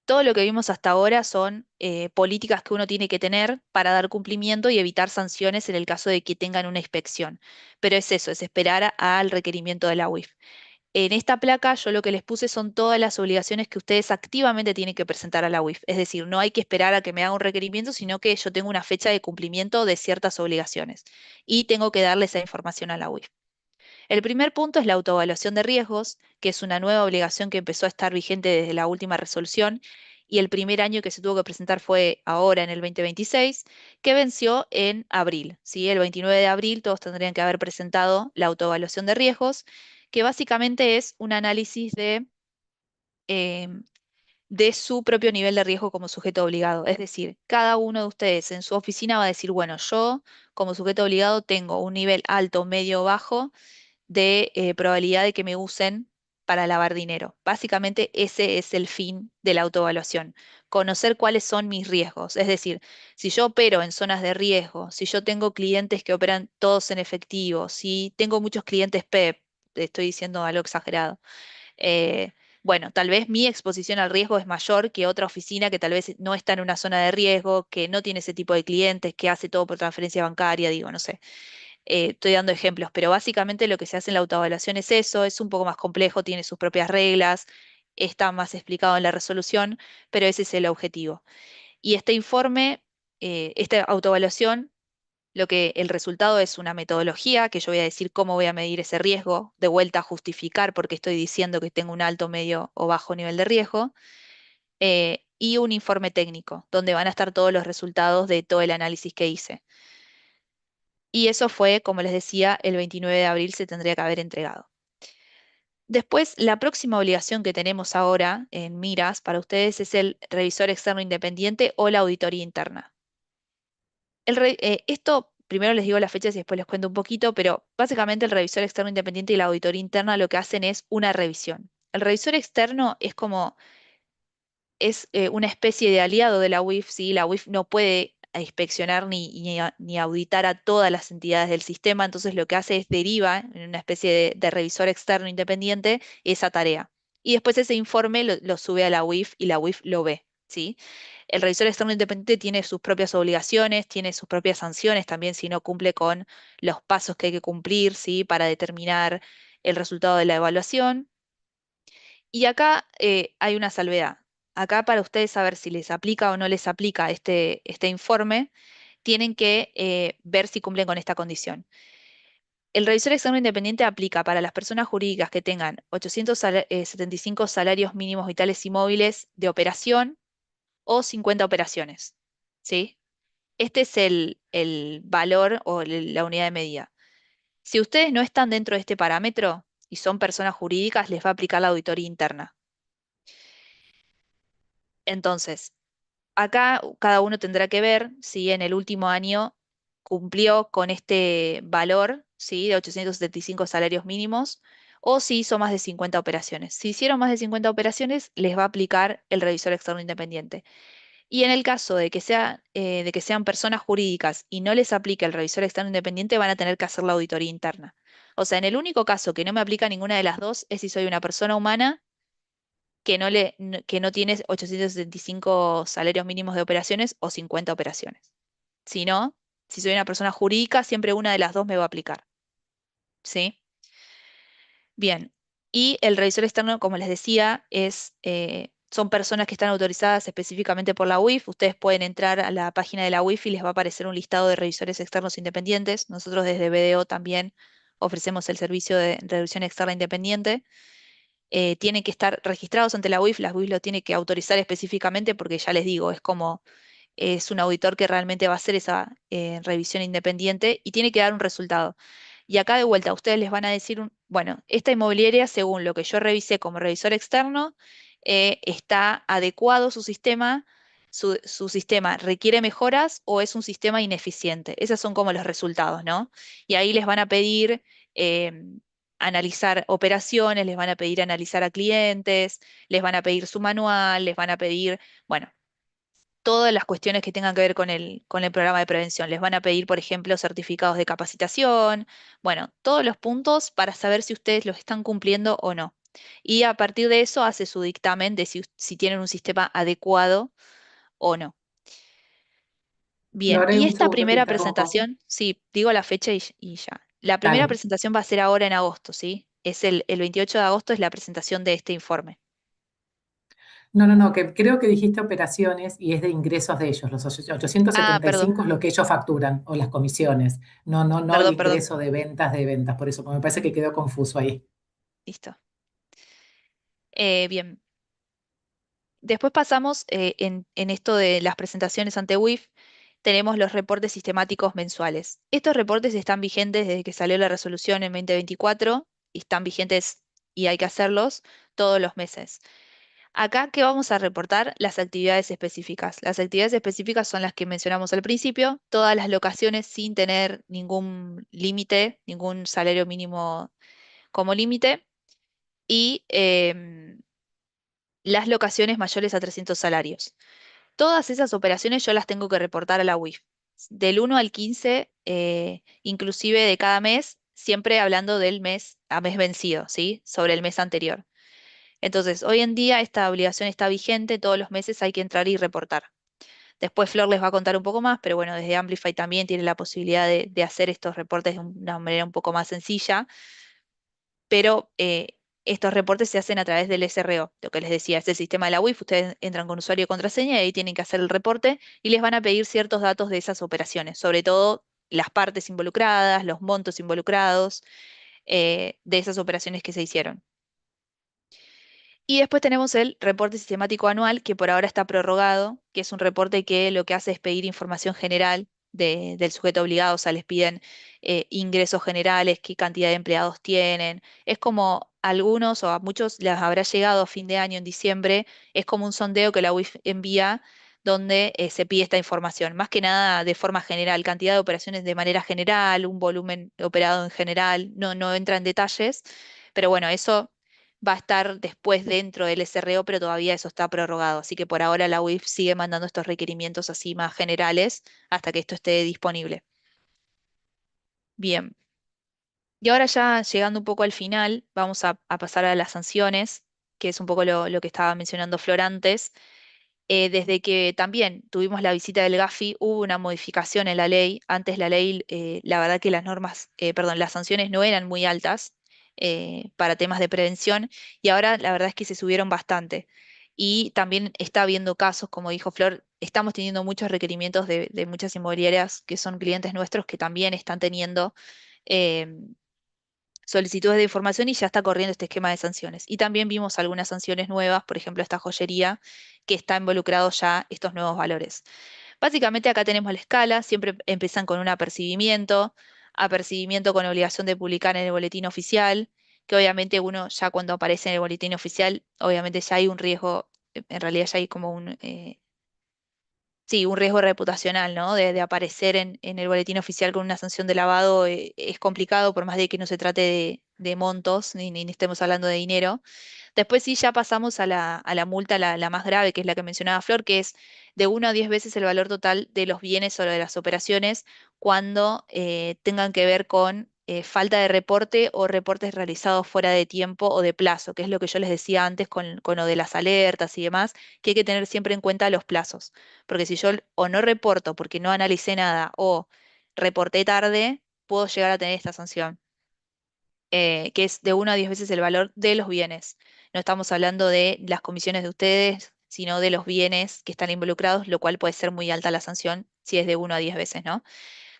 Todo lo que vimos hasta ahora son políticas que uno tiene que tener para dar cumplimiento y evitar sanciones en el caso de que tengan una inspección. Pero es eso, es esperar al requerimiento de la WIF. En esta placa yo lo que les puse son todas las obligaciones que ustedes activamente tienen que presentar a la WIF. Es decir, no hay que esperar a que me haga un requerimiento, sino que yo tengo una fecha de cumplimiento de ciertas obligaciones y tengo que darle esa información a la WIF. El primer punto es la autoevaluación de riesgos, que es una nueva obligación que empezó a estar vigente desde la última resolución y el primer año que se tuvo que presentar fue ahora en el 2026, que venció en abril. ¿Sí? El 29 de abril todos tendrían que haber presentado la autoevaluación de riesgos, que básicamente es un análisis em, de su propio nivel de riesgo como sujeto obligado. Es decir, cada uno de ustedes en su oficina va a decir, bueno, yo como sujeto obligado tengo un nivel alto, medio o bajo de probabilidad de que me usen para lavar dinero. Básicamente ese es el fin de la autoevaluación, conocer cuáles son mis riesgos. Es decir, si yo opero en zonas de riesgo, si yo tengo clientes que operan todos en efectivo, si tengo muchos clientes PEP, estoy diciendo algo exagerado. eh, bueno, tal vez mi exposición al riesgo es mayor que otra oficina que tal vez no está en una zona de riesgo, que no tiene ese tipo de clientes, que hace todo por transferencia bancaria, digo, no sé. Estoy dando ejemplos, pero básicamente lo que se hace en la autoevaluación es eso, es un poco más complejo, tiene sus propias reglas, está más explicado en la resolución, pero ese es el objetivo. Y este informe, esta autoevaluación, lo que el resultado es una metodología, que yo voy a decir cómo voy a medir ese riesgo, de vuelta a justificar por qué estoy diciendo que tengo un alto, medio o bajo nivel de riesgo, y un informe técnico, donde van a estar todos los resultados de todo el análisis que hice. Y eso fue, como les decía, el 29 de abril se tendría que haber entregado. Después, la próxima obligación que tenemos ahora en miras para ustedes es el revisor externo independiente o la auditoría interna. Esto, primero les digo las fechas y después les cuento un poquito, pero básicamente el revisor externo independiente y la auditoría interna lo que hacen es una revisión. El revisor externo es como una especie de aliado de la UIF, ¿sí? La UIF no puede inspeccionar ni auditar a todas las entidades del sistema, entonces lo que hace es deriva en una especie de revisor externo independiente esa tarea. Y después ese informe lo sube a la UIF y la UIF lo ve, ¿sí? El revisor externo independiente tiene sus propias obligaciones, tiene sus propias sanciones también si no cumple con los pasos que hay que cumplir, ¿sí? Para determinar el resultado de la evaluación. Y acá hay una salvedad. Acá para ustedes saber si les aplica o no les aplica este informe, tienen que ver si cumplen con esta condición. El revisor externo independiente aplica para las personas jurídicas que tengan 875 salarios mínimos vitales y móviles de operación o 50 operaciones, ¿sí? Este es el valor o la unidad de medida. Si ustedes no están dentro de este parámetro y son personas jurídicas, les va a aplicar la auditoría interna. Entonces, acá cada uno tendrá que ver si en el último año cumplió con este valor, ¿sí? De 875 salarios mínimos o si hizo más de 50 operaciones. Si hicieron más de 50 operaciones, les va a aplicar el revisor externo independiente. Y en el caso de que sean personas jurídicas y no les aplique el revisor externo independiente, van a tener que hacer la auditoría interna. O sea, en el único caso que no me aplica ninguna de las dos es si soy una persona humana que no tiene 875 salarios mínimos de operaciones o 50 operaciones. Si no, si soy una persona jurídica, siempre una de las dos me va a aplicar. ¿Sí? Bien. Y el revisor externo, como les decía, son personas que están autorizadas específicamente por la UIF. Ustedes pueden entrar a la página de la UIF y les va a aparecer un listado de revisores externos independientes. Nosotros desde BDO también ofrecemos el servicio de revisión externa independiente. Tienen que estar registrados ante la UIF. La UIF lo tiene que autorizar específicamente porque ya les digo, es un auditor que realmente va a hacer esa revisión independiente y tiene que dar un resultado. Y acá de vuelta, ustedes les van a decir, bueno, esta inmobiliaria, según lo que yo revisé como revisor externo, está adecuado su sistema, su sistema requiere mejoras o es un sistema ineficiente. Esos son como los resultados, ¿no? Y ahí les van a pedir analizar operaciones, les van a pedir analizar a clientes, les van a pedir su manual, les van a pedir, bueno, todas las cuestiones que tengan que ver con el programa de prevención. Les van a pedir, por ejemplo, certificados de capacitación, bueno, todos los puntos para saber si ustedes los están cumpliendo o no. Y a partir de eso hace su dictamen de si tienen un sistema adecuado o no. Bien, Lore, y un esta segundo, te primera interrumpo. presentación, sí, digo la fecha y ya. La primera Dale. presentación va a ser ahora en agosto, ¿sí? Es el 28 de agosto es la presentación de este informe. No, no, no, que creo que dijiste operaciones y es de ingresos de ellos. Los Ah, perdón, 875 es lo que ellos facturan o las comisiones. No, no, no el perdón, ingreso de ventas. Por eso me parece que quedó confuso ahí. listo. Bien. Después pasamos en esto de las presentaciones ante WIF, tenemos los reportes sistemáticos mensuales. Estos reportes están vigentes desde que salió la resolución en 2024 y están vigentes y hay que hacerlos todos los meses. Acá, ¿qué vamos a reportar? Las actividades específicas. Las actividades específicas son las que mencionamos al principio, todas las locaciones sin tener ningún límite, ningún salario mínimo como límite y las locaciones mayores a 300 salarios. Todas esas operaciones yo las tengo que reportar a la UIF. Del 1 al 15, inclusive de cada mes, siempre hablando del mes a mes vencido, ¿sí? Sobre el mes anterior. Entonces, hoy en día esta obligación está vigente, todos los meses hay que entrar y reportar. Después Flor les va a contar un poco más, pero bueno, desde Amplify también tiene la posibilidad de hacer estos reportes de una manera un poco más sencilla, pero estos reportes se hacen a través del SRO, lo que les decía, es el sistema de la UIF, ustedes entran con usuario y contraseña y ahí tienen que hacer el reporte y les van a pedir ciertos datos de esas operaciones, sobre todo las partes involucradas, los montos involucrados de esas operaciones que se hicieron. Y después tenemos el reporte sistemático anual, que por ahora está prorrogado, que es un reporte que lo que hace es pedir información general del sujeto obligado, o sea, les piden ingresos generales, qué cantidad de empleados tienen. Es como a algunos o a muchos les habrá llegado a fin de año, en diciembre, es como un sondeo que la UIF envía donde se pide esta información, más que nada de forma general, cantidad de operaciones de manera general, un volumen operado en general, no entra en detalles, pero bueno, eso va a estar después dentro del SRO, pero todavía eso está prorrogado. Así que por ahora la UIF sigue mandando estos requerimientos así más generales hasta que esto esté disponible. Bien. Y ahora ya llegando un poco al final, vamos a pasar a las sanciones, que es un poco lo que estaba mencionando Flor antes. Desde que también tuvimos la visita del GAFI, hubo una modificación en la ley. Antes la ley, la verdad que perdón, las sanciones no eran muy altas para temas de prevención y ahora la verdad es que se subieron bastante. Y también está habiendo casos, como dijo Flor, estamos teniendo muchos requerimientos de muchas inmobiliarias que son clientes nuestros que también están teniendo em, solicitudes de información y ya está corriendo este esquema de sanciones. Y también vimos algunas sanciones nuevas, por ejemplo, esta joyería que está involucrado ya estos nuevos valores. Básicamente acá tenemos la escala, siempre empiezan con un apercibimiento con obligación de publicar en el boletín oficial, que obviamente uno ya cuando aparece en el boletín oficial, obviamente ya hay un riesgo, en realidad ya hay como sí, un riesgo reputacional, ¿no? De aparecer en el boletín oficial con una sanción de lavado es complicado, por más de que no se trate de montos, ni estemos hablando de dinero. Después sí ya pasamos a la multa, la más grave, que es la que mencionaba Flor, que es de 1 a 10 veces el valor total de los bienes o de las operaciones cuando tengan que ver con falta de reporte o reportes realizados fuera de tiempo o de plazo, que es lo que yo les decía antes con lo de las alertas y demás, que hay que tener siempre en cuenta los plazos. Porque si yo o no reporto porque no analicé nada o reporté tarde, puedo llegar a tener esta sanción que es de 1 a 10 veces el valor de los bienes. No estamos hablando de las comisiones de ustedes, sino de los bienes que están involucrados, lo cual puede ser muy alta la sanción si es de 1 a 10 veces, ¿no?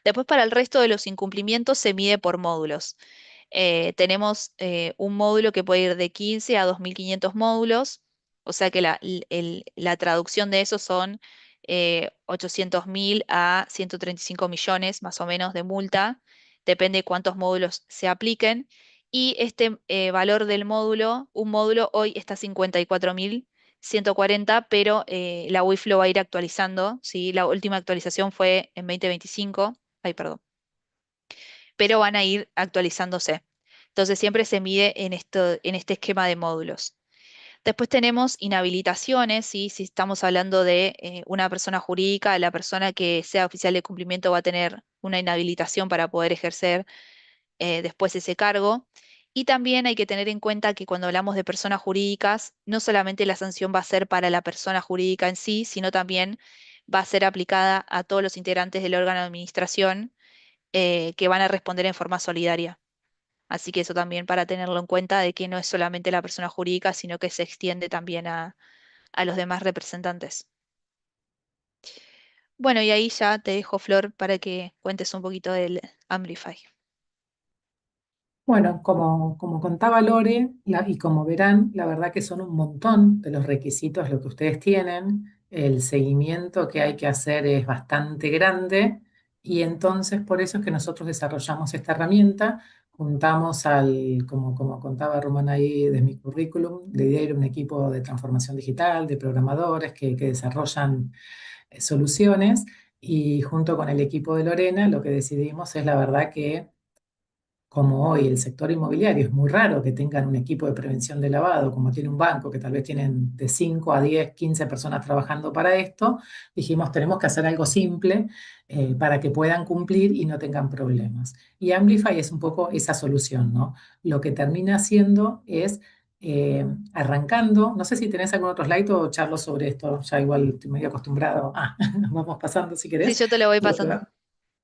Después, para el resto de los incumplimientos, se mide por módulos. Tenemos un módulo que puede ir de 15 a 2.500 módulos, o sea que la traducción de eso son 800.000 a 135 millones más o menos de multa, depende de cuántos módulos se apliquen. Y este valor del módulo, un módulo hoy está a 54.140, pero la UIF lo va a ir actualizando, ¿sí? La última actualización fue en 2025, ay, perdón, pero van a ir actualizándose. Entonces siempre se mide en este esquema de módulos. Después tenemos inhabilitaciones, ¿sí? Si estamos hablando de una persona jurídica, la persona que sea oficial de cumplimiento va a tener una inhabilitación para poder ejercer después ese cargo. Y también hay que tener en cuenta que cuando hablamos de personas jurídicas, no solamente la sanción va a ser para la persona jurídica en sí, sino también va a ser aplicada a todos los integrantes del órgano de administración que van a responder en forma solidaria. Así que eso también para tenerlo en cuenta de que no es solamente la persona jurídica, sino que se extiende también a los demás representantes. Bueno, y ahí ya te dejo, Flor, para que cuentes un poquito del Amplify. Bueno, como contaba Lore, y como verán, la verdad que son un montón de los requisitos lo que ustedes tienen. El seguimiento que hay que hacer es bastante grande y entonces por eso es que nosotros desarrollamos esta herramienta. Juntamos como contaba Román ahí de mi currículum, la idea era un equipo de transformación digital, de programadores que desarrollan soluciones y junto con el equipo de Lorena lo que decidimos es la verdad que como hoy el sector inmobiliario es muy raro que tengan un equipo de prevención de lavado, como tiene un banco, que tal vez tienen de 5 a 10, 15 personas trabajando para esto, dijimos tenemos que hacer algo simple para que puedan cumplir y no tengan problemas. Y Amplify es un poco esa solución, ¿no? Lo que termina haciendo es arrancando, no sé si tenés algún otro slide o charlo sobre esto, ya igual estoy medio acostumbrado. Vamos pasando si Sí, querés. yo te lo voy Lo que pasando. va-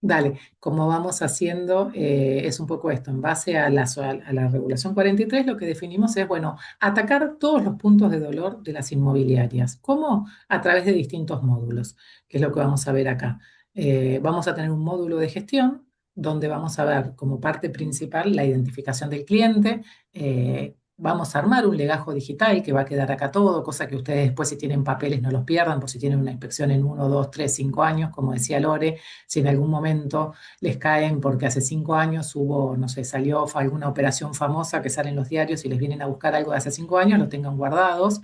Dale, como vamos haciendo es un poco esto, en base a la regulación 43, lo que definimos es, bueno, atacar todos los puntos de dolor de las inmobiliarias. ¿Cómo? A través de distintos módulos, que es lo que vamos a ver acá. Vamos a tener un módulo de gestión donde vamos a ver como parte principal la identificación del cliente. Vamos a armar un legajo digital que va a quedar acá todo, cosa que ustedes después si tienen papeles no los pierdan, por si tienen una inspección en 1, 2, 3, 5 años, como decía Lore, si en algún momento les caen porque hace 5 años hubo, no sé, salió alguna operación famosa que sale en los diarios y les vienen a buscar algo de hace 5 años, lo tengan guardados.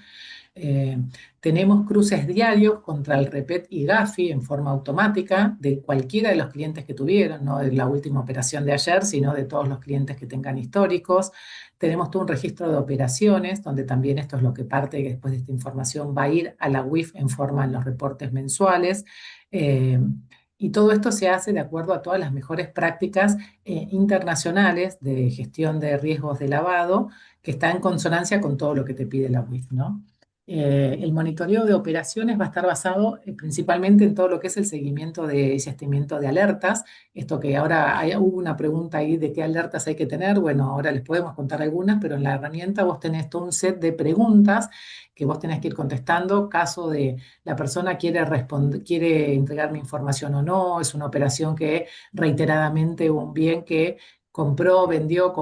Eh, Tenemos cruces diarios contra el REPET y GAFI en forma automática de cualquiera de los clientes que tuvieron, no de la última operación de ayer, sino de todos los clientes que tengan históricos. Tenemos todo un registro de operaciones, donde también esto es lo que parte que después de esta información va a ir a la UIF en forma en los reportes mensuales. Eh, y todo esto se hace de acuerdo a todas las mejores prácticas internacionales de gestión de riesgos de lavado, que está en consonancia con todo lo que te pide la UIF, ¿no? El monitoreo de operaciones va a estar basado principalmente en todo lo que es el seguimiento y seguimiento de alertas. Esto que ahora hubo una pregunta ahí de qué alertas hay que tener. Bueno, ahora les podemos contar algunas, pero en la herramienta vos tenés todo un set de preguntas que vos tenés que ir contestando. Caso de la persona quiere entregarme información o no, es una operación que reiteradamente un bien que compró, vendió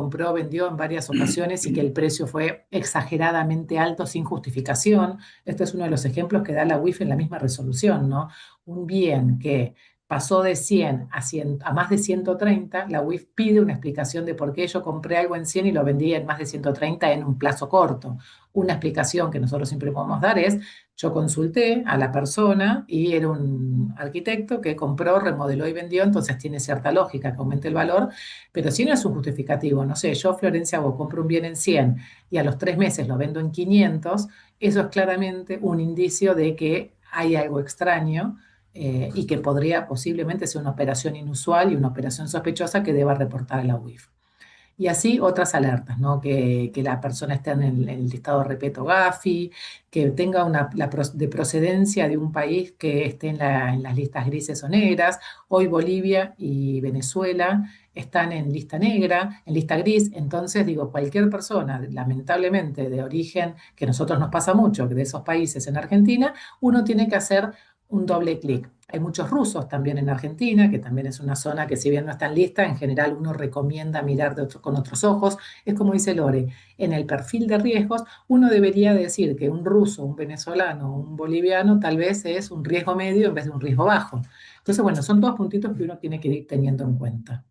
en varias ocasiones y que el precio fue exageradamente alto sin justificación. Este es uno de los ejemplos que da la UIF en la misma resolución, ¿no? Un bien que pasó de 100 a más de 130, la UIF pide una explicación de por qué yo compré algo en 100 y lo vendí en más de 130 en un plazo corto. Una explicación que nosotros siempre podemos dar es: yo consulté a la persona y era un arquitecto que compró, remodeló y vendió, entonces tiene cierta lógica que aumente el valor, pero si no es un justificativo, no sé, yo, Florencia, vos compro un bien en 100 y a los 3 meses lo vendo en 500, eso es claramente un indicio de que hay algo extraño y que podría posiblemente ser una operación inusual y una operación sospechosa que deba reportar a la UIF. Y así otras alertas, ¿no? Que la persona esté en el listado de Repeto Gafi, que tenga de procedencia de un país que esté en las listas grises o negras. Hoy Bolivia y Venezuela están en lista negra, en lista gris. Entonces, digo, cualquier persona, lamentablemente de origen, que a nosotros nos pasa mucho, que de esos países en Argentina, uno tiene que hacer un doble clic. Hay muchos rusos también en Argentina, que también es una zona que, si bien no está en lista, en general uno recomienda mirar con otros ojos. Es como dice Lore, en el perfil de riesgos uno debería decir que un ruso, un venezolano, un boliviano tal vez es un riesgo medio en vez de un riesgo bajo. Entonces, bueno, son dos puntitos que uno tiene que ir teniendo en cuenta.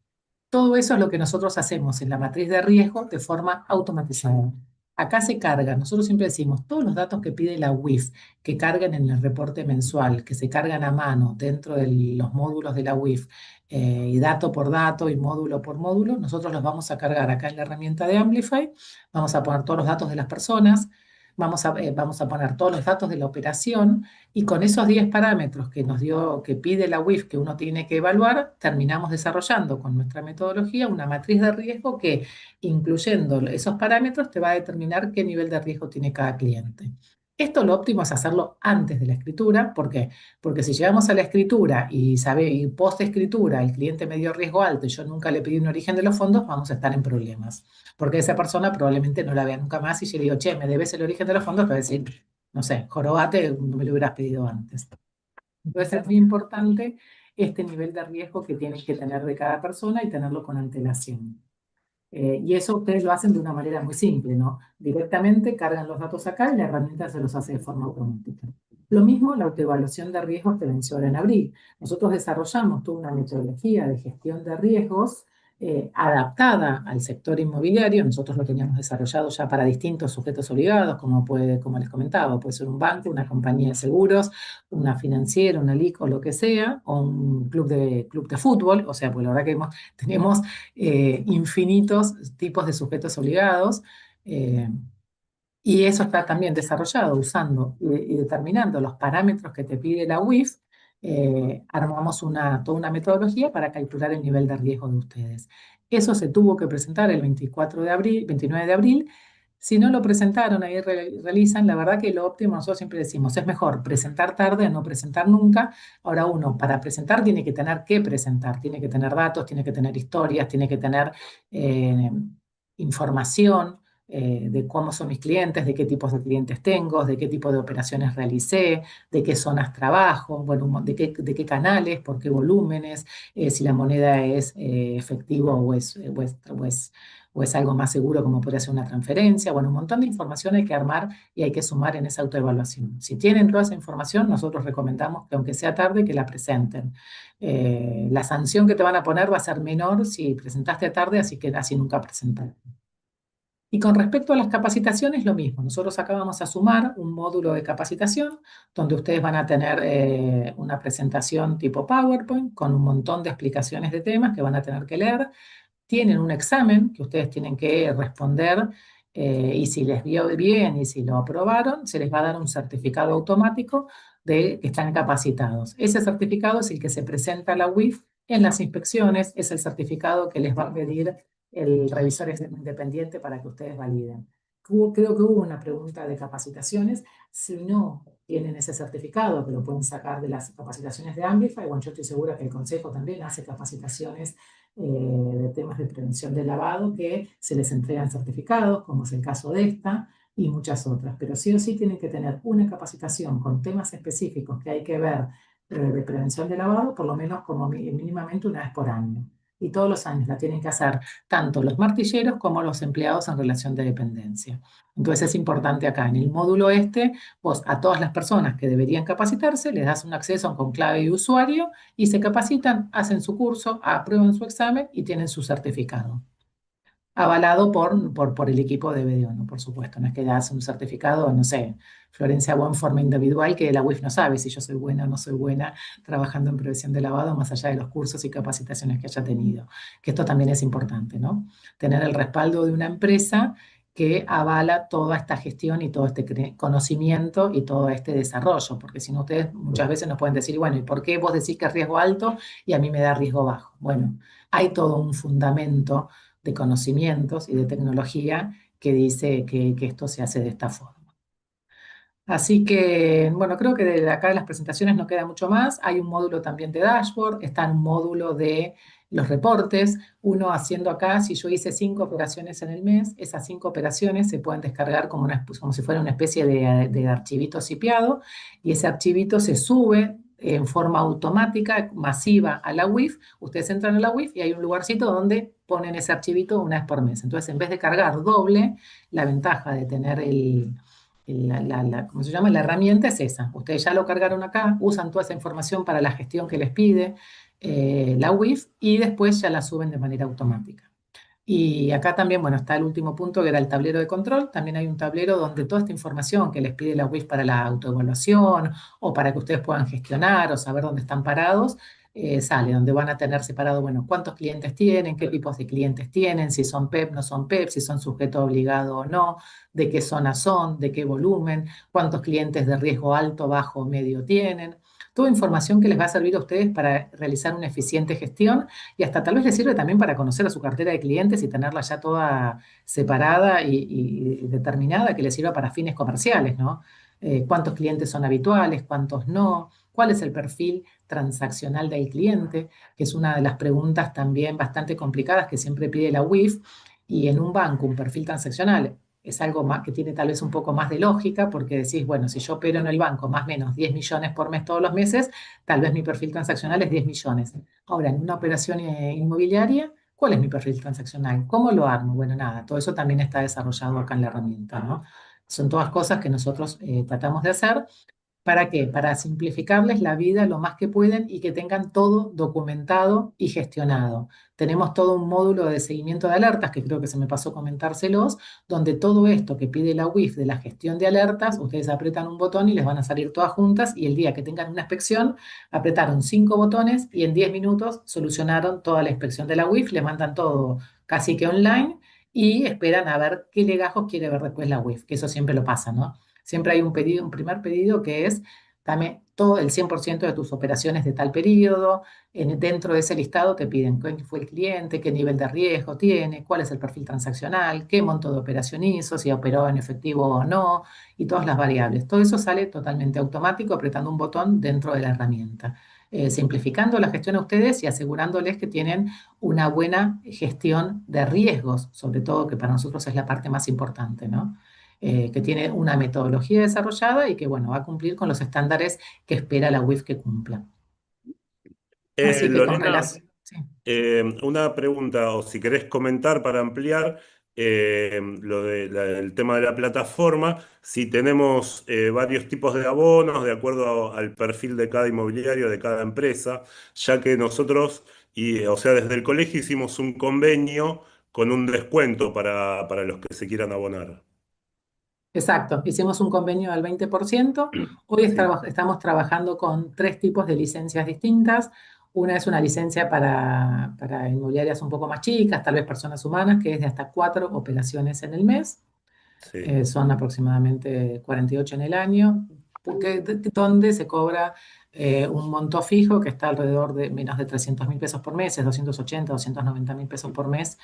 Todo eso es lo que nosotros hacemos en la matriz de riesgo de forma automatizada. Acá se carga, nosotros siempre decimos, todos los datos que pide la UIF, que cargan en el reporte mensual, que se cargan a mano dentro de los módulos de la UIF, y dato por dato y módulo por módulo, nosotros los vamos a cargar acá en la herramienta de Amplify, vamos a poner todos los datos de las personas, vamos a poner todos los datos de la operación, y con esos 10 parámetros que pide la UIF que uno tiene que evaluar, terminamos desarrollando con nuestra metodología una matriz de riesgo que, incluyendo esos parámetros, te va a determinar qué nivel de riesgo tiene cada cliente. Esto, lo óptimo es hacerlo antes de la escritura. ¿Por qué? Porque si llegamos a la escritura y post escritura el cliente me dio riesgo alto y yo nunca le pedí un origen de los fondos, vamos a estar en problemas. Porque esa persona probablemente no la vea nunca más, y yo le digo, che, ¿me debes el origen de los fondos? Te va a decir, no sé, jorobate, no me lo hubieras pedido antes. Entonces es muy importante este nivel de riesgo que tienes que tener de cada persona y tenerlo con antelación. Y eso ustedes lo hacen de una manera muy simple, ¿no? Directamente cargan los datos acá y la herramienta se los hace de forma automática. Lo mismo, la autoevaluación de riesgos que venció ahora en abril. Nosotros desarrollamos toda una metodología de gestión de riesgos adaptada al sector inmobiliario. Nosotros lo teníamos desarrollado ya para distintos sujetos obligados, como les comentaba, puede ser un banco, una compañía de seguros, una financiera, una LIC o lo que sea, o un club de fútbol. O sea, pues la verdad que tenemos infinitos tipos de sujetos obligados, y eso está también desarrollado usando y determinando los parámetros que te pide la UIF. Armamos toda una metodología para calcular el nivel de riesgo de ustedes. Eso se tuvo que presentar el 29 de abril. Si no lo presentaron, ahí realizan, la verdad que lo óptimo, nosotros siempre decimos, es mejor presentar tarde a no presentar nunca. Ahora, uno para presentar tiene que tener que presentar, tiene que tener datos, tiene que tener historias, tiene que tener información de cómo son mis clientes, de qué tipos de clientes tengo, de qué tipo de operaciones realicé, de qué zonas trabajo, bueno, de qué canales, por qué volúmenes, si la moneda es efectivo o es algo más seguro, como podría ser una transferencia. Bueno, un montón de información hay que armar y hay que sumar en esa autoevaluación. Si tienen toda esa información, nosotros recomendamos que, aunque sea tarde, que la presenten. La sanción que te van a poner va a ser menor si presentaste tarde, así que así nunca presentaste. Y con respecto a las capacitaciones, lo mismo. Nosotros acá vamos a sumar un módulo de capacitación donde ustedes van a tener una presentación tipo PowerPoint con un montón de explicaciones de temas que van a tener que leer. Tienen un examen que ustedes tienen que responder, y si les vio bien y si lo aprobaron, se les va a dar un certificado automático de que están capacitados. Ese certificado es el que se presenta a la UIF en las inspecciones, es el certificado que les va a pedir el revisor independiente para que ustedes validen. creo que hubo una pregunta de capacitaciones. Si no tienen ese certificado, que lo pueden sacar de las capacitaciones de Amplify, bueno, yo estoy segura que el Consejo también hace capacitaciones de temas de prevención del lavado que se les entregan certificados, como es el caso de esta y muchas otras. Pero sí o sí tienen que tener una capacitación con temas específicos que hay que ver de prevención del lavado, por lo menos como mínimamente una vez por año. Y todos los años la tienen que hacer tanto los martilleros como los empleados en relación de dependencia. Entonces es importante acá, en el módulo este, vos a todas las personas que deberían capacitarse, les das un acceso con clave de usuario y se capacitan, hacen su curso, aprueban su examen y tienen su certificado. Avalado por el equipo de BDO, ¿no? Por supuesto, no es que das un certificado, no sé, Florencia Bon forma individual, que la UIF no sabe si yo soy buena o no soy buena trabajando en prevención de lavado, más allá de los cursos y capacitaciones que haya tenido. Que esto también es importante, ¿no? Tener el respaldo de una empresa que avala toda esta gestión y todo este conocimiento y todo este desarrollo, porque si no ustedes muchas veces nos pueden decir, bueno, ¿y por qué vos decís que es riesgo alto y a mí me da riesgo bajo? Bueno, hay todo un fundamento de conocimientos y de tecnología que dice que esto se hace de esta forma. Así que, bueno, creo que de acá de las presentaciones no queda mucho más. Hay un módulo también de dashboard, está un módulo de los reportes. Uno haciendo acá, si yo hice 5 operaciones en el mes, esas 5 operaciones se pueden descargar como si fuera una especie de archivito zipeado, y ese archivito se sube en forma automática, masiva a la WIF. Ustedes entran a la WIF y hay un lugarcito donde ponen ese archivito una vez por mes. Entonces, en vez de cargar doble, la ventaja de tener ¿cómo se llama? La herramienta es esa. Ustedes ya lo cargaron acá, usan toda esa información para la gestión que les pide la WIF y después ya la suben de manera automática. Y acá también, bueno, está el último punto que era el tablero de control. También hay un tablero donde toda esta información que les pide la WIF para la autoevaluación o para que ustedes puedan gestionar o saber dónde están parados, sale, donde van a tener separado, bueno, cuántos clientes tienen, qué tipos de clientes tienen, si son PEP, no son PEP, si son sujeto obligado o no, de qué zona son, de qué volumen, cuántos clientes de riesgo alto, bajo o medio tienen. Toda información que les va a servir a ustedes para realizar una eficiente gestión y hasta tal vez les sirve también para conocer a su cartera de clientes y tenerla ya toda separada y determinada, que les sirva para fines comerciales, ¿no? ¿Cuántos clientes son habituales? ¿Cuántos no? ¿Cuál es el perfil transaccional del cliente? Que es una de las preguntas también bastante complicadas que siempre pide la WIF. Y en un banco, un perfil transaccional es algo más que tiene tal vez un poco más de lógica, porque decís, bueno, si yo opero en el banco más o menos 10 millones por mes todos los meses, tal vez mi perfil transaccional es 10 millones. Ahora, en una operación inmobiliaria, ¿cuál es mi perfil transaccional? ¿Cómo lo armo? Bueno, nada, todo eso también está desarrollado acá en la herramienta, ¿no? Son todas cosas que nosotros tratamos de hacer. ¿Para qué? Para simplificarles la vida lo más que pueden y que tengan todo documentado y gestionado. Tenemos todo un módulo de seguimiento de alertas, que creo que se me pasó comentárselos, donde todo esto que pide la WIF de la gestión de alertas, ustedes apretan un botón y les van a salir todas juntas y el día que tengan una inspección, apretaron 5 botones y en 10 minutos solucionaron toda la inspección de la WIF, le mandan todo casi que online y esperan a ver qué legajos quiere ver después la WIF, que eso siempre lo pasa, ¿no? Siempre hay un pedido, un primer pedido que es, dame todo el 100% de tus operaciones de tal periodo. Dentro de ese listado te piden quién fue el cliente, qué nivel de riesgo tiene, cuál es el perfil transaccional, qué monto de operación hizo, si operó en efectivo o no, y todas las variables. Todo eso sale totalmente automático apretando un botón dentro de la herramienta. Simplificando la gestión a ustedes y asegurándoles que tienen una buena gestión de riesgos, sobre todo que para nosotros es la parte más importante, ¿no? Que tiene una metodología desarrollada y que, bueno, va a cumplir con los estándares que espera la WIF que cumpla. Así que con Lorena, relación... Sí. una pregunta, o si querés comentar para ampliar el tema de la plataforma, si tenemos varios tipos de abonos de acuerdo al perfil de cada inmobiliario, de cada empresa, ya que nosotros, o sea, desde el colegio hicimos un convenio con un descuento para los que se quieran abonar. Exacto, hicimos un convenio del 20%. Hoy Sí, estamos trabajando con 3 tipos de licencias distintas. Una es una licencia para inmobiliarias un poco más chicas, tal vez personas humanas, que es de hasta 4 operaciones en el mes. sí, Son aproximadamente 48 en el año, donde se cobra un monto fijo que está alrededor de menos de 300.000 pesos por mes, es 280, 290.000 pesos por mes,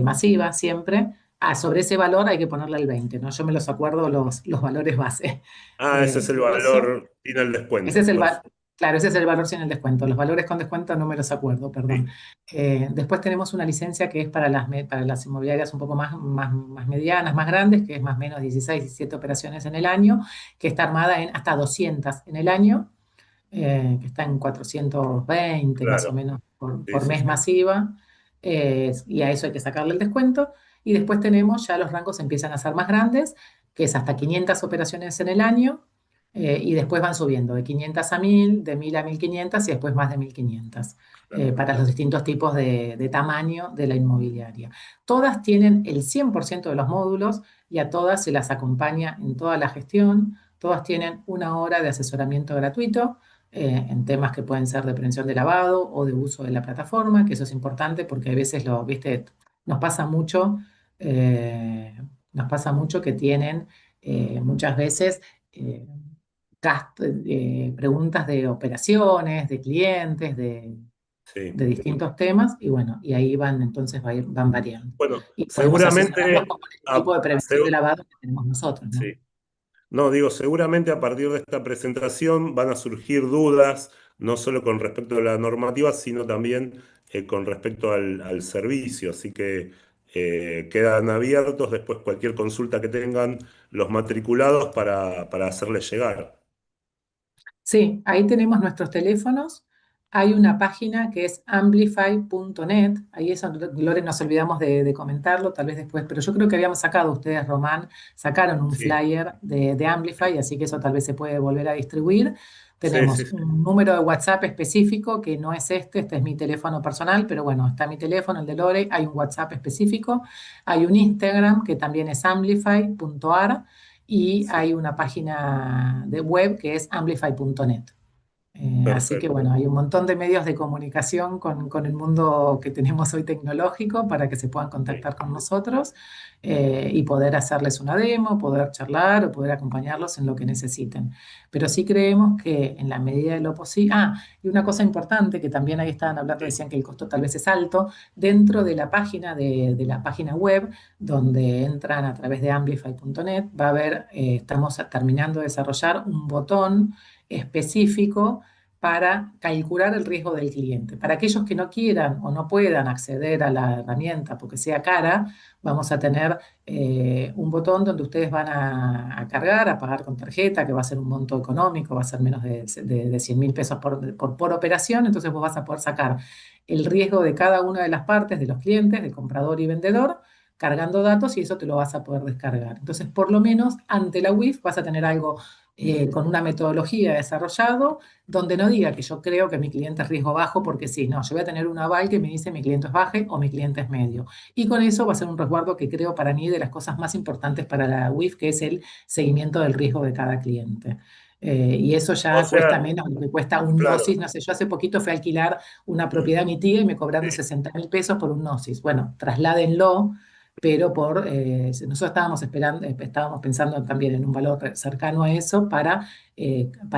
masiva siempre, Sobre ese valor hay que ponerle el 20, ¿no? Yo me los acuerdo los valores base. Ese es el Y eso, valor sin el ese es descuento. el valor, Perfecto. claro, ese es el valor sin el descuento. Los valores con descuento no me los acuerdo, perdón. Sí, Después tenemos una licencia que es para las inmobiliarias un poco más medianas, más grandes, que es más o menos 16, 17 operaciones en el año, que está armada en hasta 200 en el año, que está en 420 más o claro. menos Sí, por sí, mes sí. masiva, y a eso hay que sacarle el descuento. Y después tenemos, ya los rangos empiezan a ser más grandes, que es hasta 500 operaciones en el año, y después van subiendo de 500 a 1000, de 1000 a 1500 y después más de 1500, Claro. para los distintos tipos de tamaño de la inmobiliaria. Todas tienen el 100% de los módulos y a todas se las acompaña en toda la gestión. Todas tienen una hora de asesoramiento gratuito, en temas que pueden ser de prevención de lavado o de uso de la plataforma, que eso es importante porque a veces viste, nos pasa mucho, eh, nos pasa mucho que tienen muchas veces eh, preguntas de operaciones, de clientes, Sí. de distintos temas, y bueno, y ahí van, entonces van variando. Bueno, Y podemos asesorarlos seguramente, con el equipo de prevención de lavado que tenemos nosotros, ¿no? sí. No, digo, seguramente a partir de esta presentación van a surgir dudas, no solo con respecto a la normativa, sino también con respecto al servicio. Así que quedan abiertos después cualquier consulta que tengan los matriculados para hacerles llegar. Sí, ahí tenemos nuestros teléfonos. Hay una página que es amplify.net. Ahí eso, Lore, nos olvidamos de comentarlo, tal vez después, pero yo creo que habíamos sacado, ustedes, Román, sacaron un Sí, flyer de Amplify, así que eso tal vez se puede volver a distribuir. sí, sí, Tenemos sí. un número de WhatsApp específico, que no es este es mi teléfono personal, pero bueno, está mi teléfono, el de Lore, hay un WhatsApp específico, hay un Instagram que también es amplify.ar, y Sí, hay una página de web que es amplify.net. Así que perfecto. bueno, hay un montón de medios de comunicación con el mundo que tenemos hoy tecnológico para que se puedan Sí, contactar con nosotros, y poder hacerles una demo, poder charlar o poder acompañarlos en lo que necesiten. Pero sí creemos que en la medida de lo posible... Y una cosa importante que también ahí estaban hablando, sí, decían que el costo tal vez es alto, dentro de la página, de la página web, donde entran a través de amplify.net, va a haber, estamos terminando de desarrollar un botón específico para calcular el riesgo del cliente. Para aquellos que no quieran o no puedan acceder a la herramienta porque sea cara, vamos a tener un botón donde ustedes van a cargar, a pagar con tarjeta, que va a ser un monto económico, va a ser menos de 100.000 pesos por operación. Entonces vos vas a poder sacar el riesgo de cada una de las partes de los clientes, de comprador y vendedor, cargando datos, y eso te lo vas a poder descargar. Entonces, por lo menos ante la WIF vas a tener algo con una metodología desarrollado, donde no diga que yo creo que mi cliente es riesgo bajo porque sí, no, yo voy a tener un aval que me dice mi cliente es bajo o mi cliente es medio. Y con eso va a ser un resguardo que creo para mí de las cosas más importantes para la WIF, que es el seguimiento del riesgo de cada cliente. Y eso o ya cuesta sea, menos de lo que cuesta un Gnosis. claro. No sé, yo hace poquito fui a alquilar una propiedad a mi tía y me cobraron Sí, 60.000 pesos por un Gnosis. Bueno, trasládenlo, pero nosotros estábamos esperando, estábamos pensando también en un valor cercano a eso para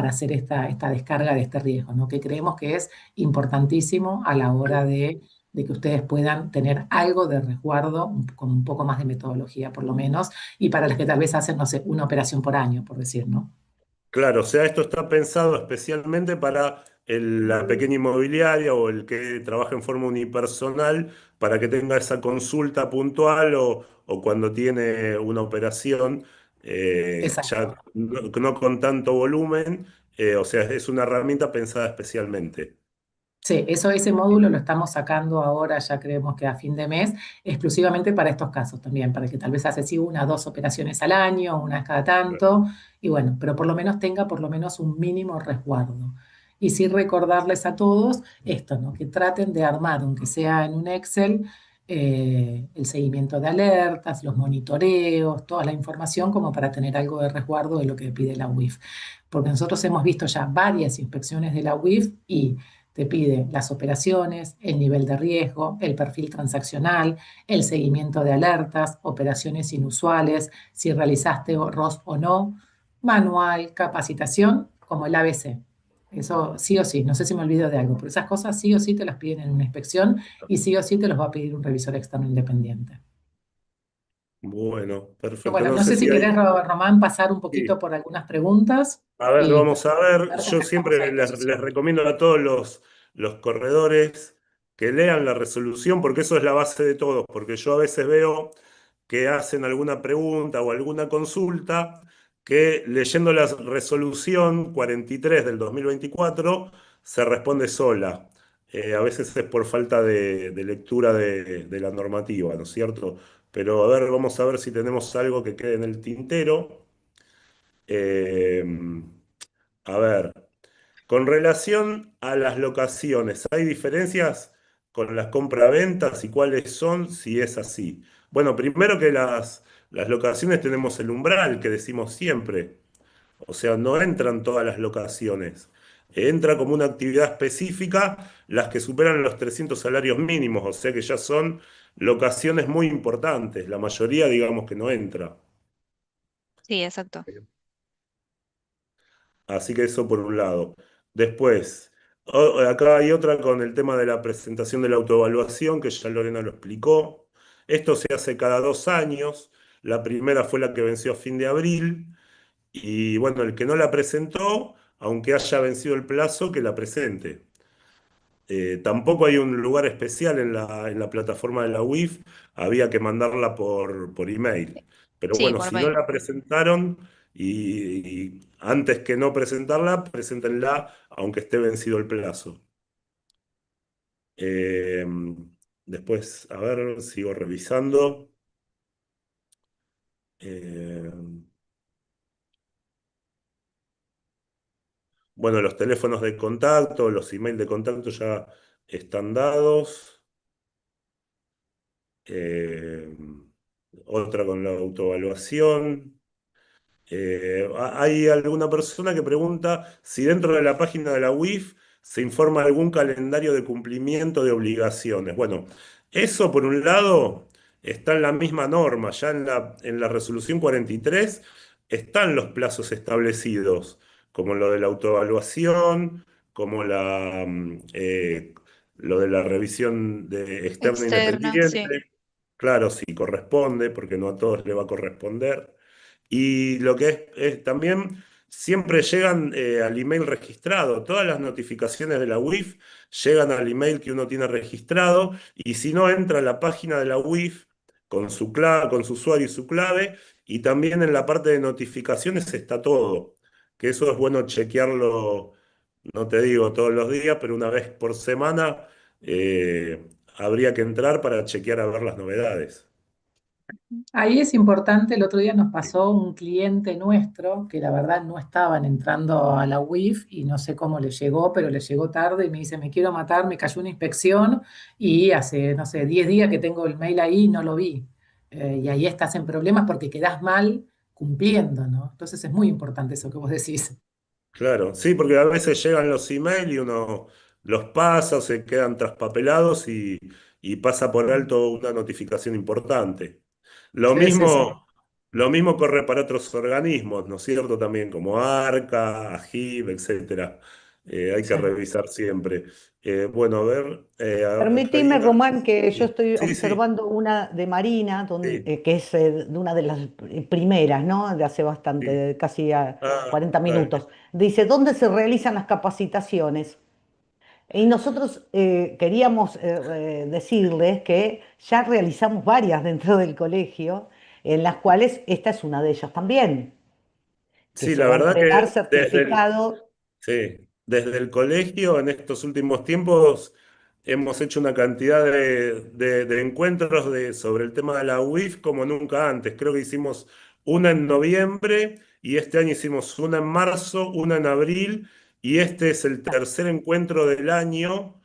hacer esta descarga de este riesgo, ¿no? Que creemos que es importantísimo a la hora de que ustedes puedan tener algo de resguardo, con un poco más de metodología por lo menos, y para las que tal vez hacen, no sé, una operación por año, por decir, ¿no? claro, o sea, esto está pensado especialmente para la pequeña inmobiliaria o el que trabaja en forma unipersonal, para que tenga esa consulta puntual o cuando tiene una operación, Exacto. ya no con tanto volumen, o sea, es una herramienta pensada especialmente. Sí, ese módulo lo estamos sacando ahora, ya creemos que a fin de mes, exclusivamente para estos casos también, para que tal vez hace sí una o dos operaciones al año, una cada tanto, y bueno, pero por lo menos tenga por lo menos un mínimo resguardo. Y sí recordarles a todos esto, ¿no? Que traten de armar, aunque sea en un Excel, el seguimiento de alertas, los monitoreos, toda la información como para tener algo de resguardo de lo que pide la UIF. Porque nosotros hemos visto ya varias inspecciones de la UIF y te pide las operaciones, el nivel de riesgo, el perfil transaccional, el seguimiento de alertas, operaciones inusuales, si realizaste ROS o no, manual, capacitación, como el ABC. Eso sí o sí, no sé si me olvido de algo, pero esas cosas sí o sí te las piden en una inspección y sí o sí te los va a pedir un revisor externo independiente. Bueno, Pero perfecto. bueno, No no sé sé si si hay... querés, Román, pasar un poquito Sí. por algunas preguntas A ver, y vamos a ver. ver Yo cómo estamos a siempre les disposición. recomiendo a todos los corredores que lean la resolución, porque eso es la base de todo. Porque yo a veces veo que hacen alguna pregunta o alguna consulta que leyendo la resolución 43 del 2024 se responde sola. A veces es por falta de lectura de la normativa, ¿no es cierto? Pero a ver, vamos a ver si tenemos algo que quede en el tintero. Eh, a ver, con relación a las locaciones, ¿hay diferencias con las compraventas y cuáles son si es así? Bueno, primero que las locaciones tenemos el umbral que decimos siempre, o sea, no entran todas las locaciones. Entra como una actividad específica las que superan los 300 salarios mínimos, o sea que ya son locaciones muy importantes. La mayoría, digamos que no entra. Sí, exacto. Así que eso por un lado. Después, acá hay otra con el tema de la presentación de la autoevaluación, que ya Lorena lo explicó. Esto se hace cada 2 años. La primera fue la que venció a fin de abril. Y bueno, el que no la presentó, aunque haya vencido el plazo, que la presente. Tampoco hay un lugar especial en la plataforma de la UIF, había que mandarla por email. Pero Sí, bueno, por si no mail. la presentaron y antes que no presentarla, preséntenla aunque esté vencido el plazo. Eh, Después, a ver, sigo revisando. Eh, bueno, los teléfonos de contacto, los emails de contacto ya están dados. Eh, Otra con la autoevaluación. Hay alguna persona que pregunta si dentro de la página de la UIF se informa algún calendario de cumplimiento de obligaciones. Bueno, eso por un lado está en la misma norma, ya en la resolución 43 están los plazos establecidos, como lo de la autoevaluación, como lo de la revisión externa Externa, sí. independiente. Claro, si corresponde, porque no a todos le va a corresponder. Y lo que también siempre llegan al email registrado. Todas las notificaciones de la UIF llegan al email que uno tiene registrado. Y si no, entra a la página de la UIF con su clave, con su usuario y su clave. Y también en la parte de notificaciones está todo. Que eso es bueno chequearlo, no te digo todos los días, pero una vez por semana habría que entrar para chequear a ver las novedades. Ahí es importante, el otro día nos pasó un cliente nuestro que la verdad no estaban entrando a la UIF y no sé cómo le llegó, pero le llegó tarde y me dice, me quiero matar, me cayó una inspección y hace, no sé, 10 días que tengo el mail ahí y no lo vi. Y ahí estás en problemas porque quedás mal cumpliendo, ¿no? Entonces es muy importante eso que vos decís. Claro, sí, porque a veces llegan los emails y uno los pasa o se quedan traspapelados y pasa por alto una notificación importante. Lo Sí, sí, sí. mismo, lo mismo corre para otros organismos, ¿no es cierto? También como ARCA, AGIP, etcétera. Hay que Sí. revisar siempre. Bueno, a ver, acá hay Permitime, una. Román, que yo Sí, estoy sí, sí, observando una de Marina, sí, que es de una de las primeras, ¿no? De hace bastante, sí. de casi a Ah, 40 dale. minutos. Dice, ¿dónde se realizan las capacitaciones? Y nosotros queríamos decirles que ya realizamos varias dentro del colegio, en las cuales esta es una de ellas también, que Sí, se la va a verdad entregar que certificado. desde el colegio en estos últimos tiempos hemos hecho una cantidad de encuentros sobre el tema de la UIF como nunca antes. Creo que hicimos una en noviembre y este año hicimos una en marzo, una en abril y este es el tercer encuentro del año,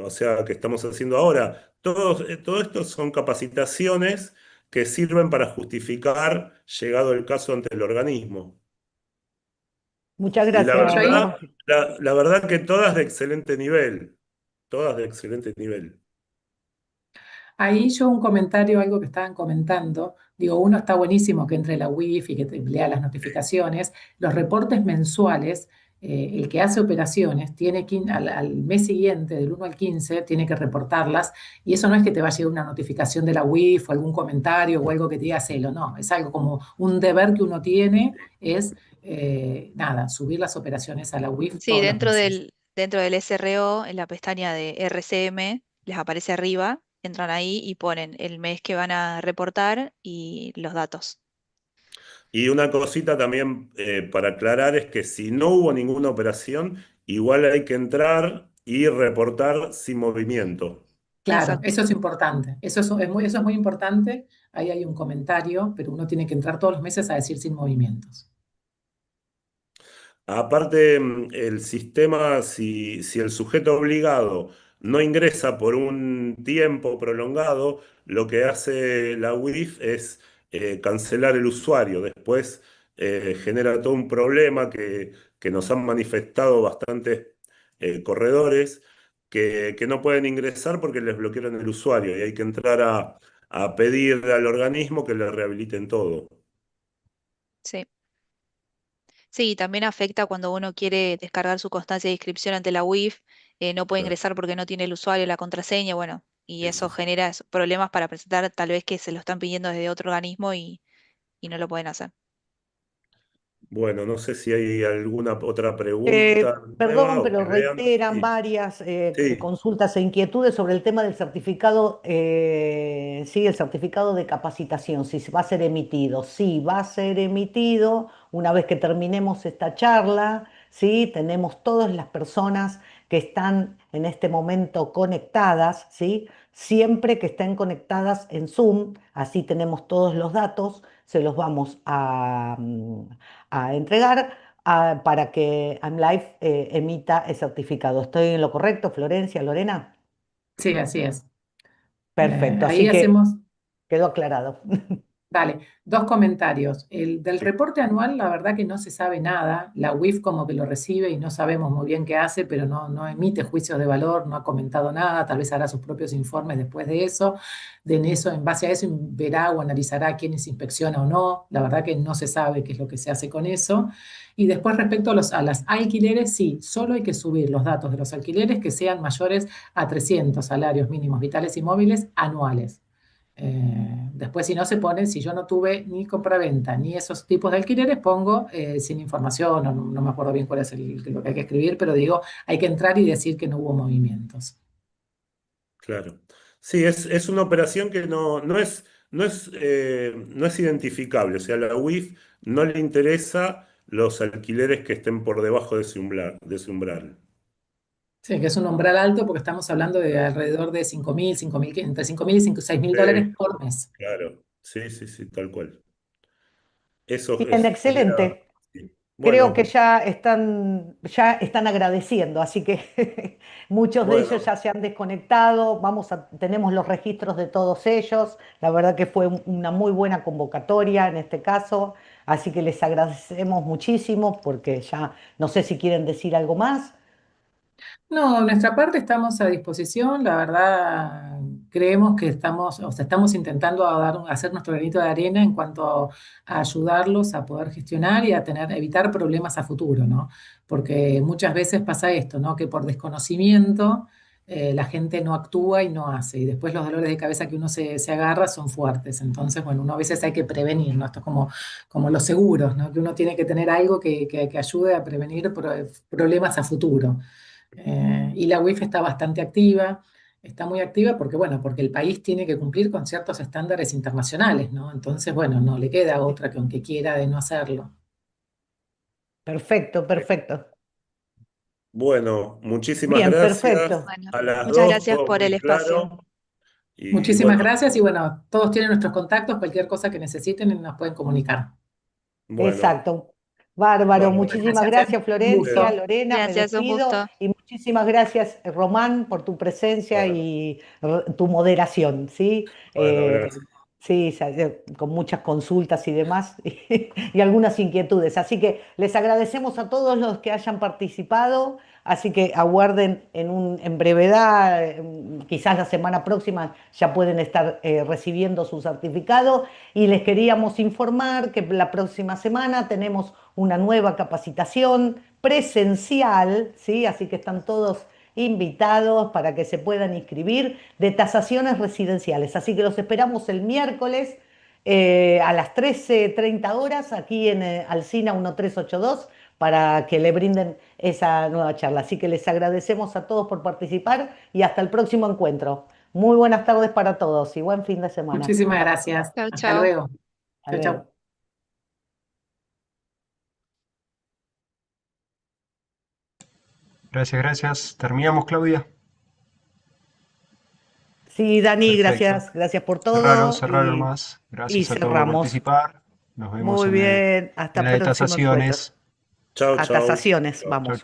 o sea, que estamos haciendo ahora. Todo esto son capacitaciones que sirven para justificar, llegado el caso, ante el organismo. Muchas Y la gracias, Yo ahí verdad, Román. la verdad que todas de excelente nivel, todas de excelente nivel. Ahí yo un comentario, algo que estaban comentando, digo, uno está buenísimo que entre la Wi-Fi, que te lea las notificaciones, los reportes mensuales, el que hace operaciones tiene que, al mes siguiente, del 1 al 15, tiene que reportarlas, y eso no es que te va a llegar una notificación de la UIF o algún comentario o algo que te diga hacelo, no, es algo como un deber que uno tiene, es nada, subir las operaciones a la UIF Sí, todos los meses. dentro del SRO, en la pestaña de RCM, les aparece arriba, entran ahí y ponen el mes que van a reportar y los datos. Y una cosita también para aclarar es que si no hubo ninguna operación, igual hay que entrar y reportar sin movimiento. Claro, Exacto. eso es importante, eso es muy importante, ahí hay un comentario, pero uno tiene que entrar todos los meses a decir sin movimientos. Aparte, el sistema, si el sujeto obligado no ingresa por un tiempo prolongado, lo que hace la UIF es cancelar el usuario. Después genera todo un problema que nos han manifestado bastantes corredores que no pueden ingresar porque les bloquearon el usuario y hay que entrar a pedir al organismo que le rehabiliten todo. Sí. Sí, también afecta cuando uno quiere descargar su constancia de inscripción ante la UIF, no puede Claro. ingresar porque no tiene el usuario, la contraseña, bueno, y Sí, eso sí, sí. genera problemas para presentar, tal vez que se lo están pidiendo desde otro organismo y no lo pueden hacer. Bueno, no sé si hay alguna otra pregunta nueva Perdón, o que pero vean. reiteran Sí, varias sí, consultas e inquietudes sobre el tema del certificado, sí, el certificado de capacitación, si va a ser emitido. Sí, va a ser emitido una vez que terminemos esta charla, sí, tenemos todas las personas que están en este momento conectadas, sí, siempre que estén conectadas en Zoom, así tenemos todos los datos, se los vamos a entregar para que AmLife emita el certificado. ¿Estoy en lo correcto, Florencia, Lorena? Sí, así es. Perfecto, Ahí así que hacemos, quedó aclarado. vale, dos comentarios. El del sí, reporte anual, la verdad que no se sabe nada. La UIF como que lo recibe y no sabemos muy bien qué hace, pero no emite juicios de valor, no ha comentado nada, tal vez hará sus propios informes después de eso. En base a eso, verá o analizará quiénes inspecciona o no. La verdad que no se sabe qué es lo que se hace con eso. Y después respecto a las alquileres, sí, solo hay que subir los datos de los alquileres que sean mayores a 300 salarios mínimos vitales y móviles anuales. Después, si no se pone, si yo no tuve ni compraventa ni esos tipos de alquileres, pongo sin información, no me acuerdo bien cuál es lo que hay que escribir, pero digo, hay que entrar y decir que no hubo movimientos. claro. Sí, es una operación que no es identificable. O sea, a la UIF no le interesa los alquileres que estén por debajo de ese umbral. Sí, que es un umbral alto porque estamos hablando de alrededor de 5.000, entre 5.000 y 6.000 dólares Sí, por mes. claro. Sí, sí, sí, tal cual. Eso Bien, sería. excelente. Sí. Creo que Bueno, ya están agradeciendo, así que muchos de ellos bueno. ya se han desconectado. Tenemos los registros de todos ellos. La verdad que fue una muy buena convocatoria en este caso, así que les agradecemos muchísimo porque ya no sé si quieren decir algo más. No, nuestra parte estamos a disposición, la verdad creemos que estamos, o sea, estamos intentando hacer nuestro granito de arena en cuanto a ayudarlos a poder gestionar y a evitar problemas a futuro, ¿no? Porque muchas veces pasa esto, ¿no? Que por desconocimiento la gente no actúa y no hace, y después los dolores de cabeza que uno se agarra son fuertes. Entonces, bueno, uno a veces hay que prevenir, ¿no? Esto es como los seguros, ¿no? Que uno tiene que tener algo que ayude a prevenir problemas a futuro. Y la UIF está bastante activa, está muy activa porque, bueno, porque el país tiene que cumplir con ciertos estándares internacionales, ¿no? Entonces, bueno, no le queda otra que aunque quiera de no hacerlo. Perfecto, perfecto. Bueno, muchísimas Bien, gracias perfecto. Bueno, a las muchas dos, gracias todo por el muy espacio. claro. Y Muchísimas bueno, gracias y bueno, todos tienen nuestros contactos, cualquier cosa que necesiten nos pueden comunicar. bueno, Exacto. Bárbaro. bárbaro. Muchísimas Gracias, gracias, un Florencia, Bien. gusto. Lorena. Me Gracias, un despido gusto. y muchísimas gracias, Román, por tu presencia Bueno, y tu moderación, ¿sí? bueno, Eh, gracias. Sí, con muchas consultas y demás y algunas inquietudes. Así que les agradecemos a todos los que hayan participado. Así que aguarden en brevedad, quizás la semana próxima ya pueden estar recibiendo su certificado. Y les queríamos informar que la próxima semana tenemos una nueva capacitación presencial, ¿sí? Así que están todos invitados para que se puedan inscribir de tasaciones residenciales. Así que los esperamos el miércoles a las 13:30 horas aquí en Alsina 1382 para que le brinden esa nueva charla. Así que les agradecemos a todos por participar y hasta el próximo encuentro. Muy buenas tardes para todos y buen fin de semana. Muchísimas gracias. Chau, Hasta chau. luego. Chau, Adiós. chau. Gracias. Terminamos, Claudia. Sí, Dani, Perfecto. gracias por Cerralo, todo cerralo y nomás. Gracias a todos por cerramos. participar. Nos vemos Muy bien, en hasta la de próximo encuentro. tasaciones. Chau, A chau. tasaciones, Chau. Chau, vamos.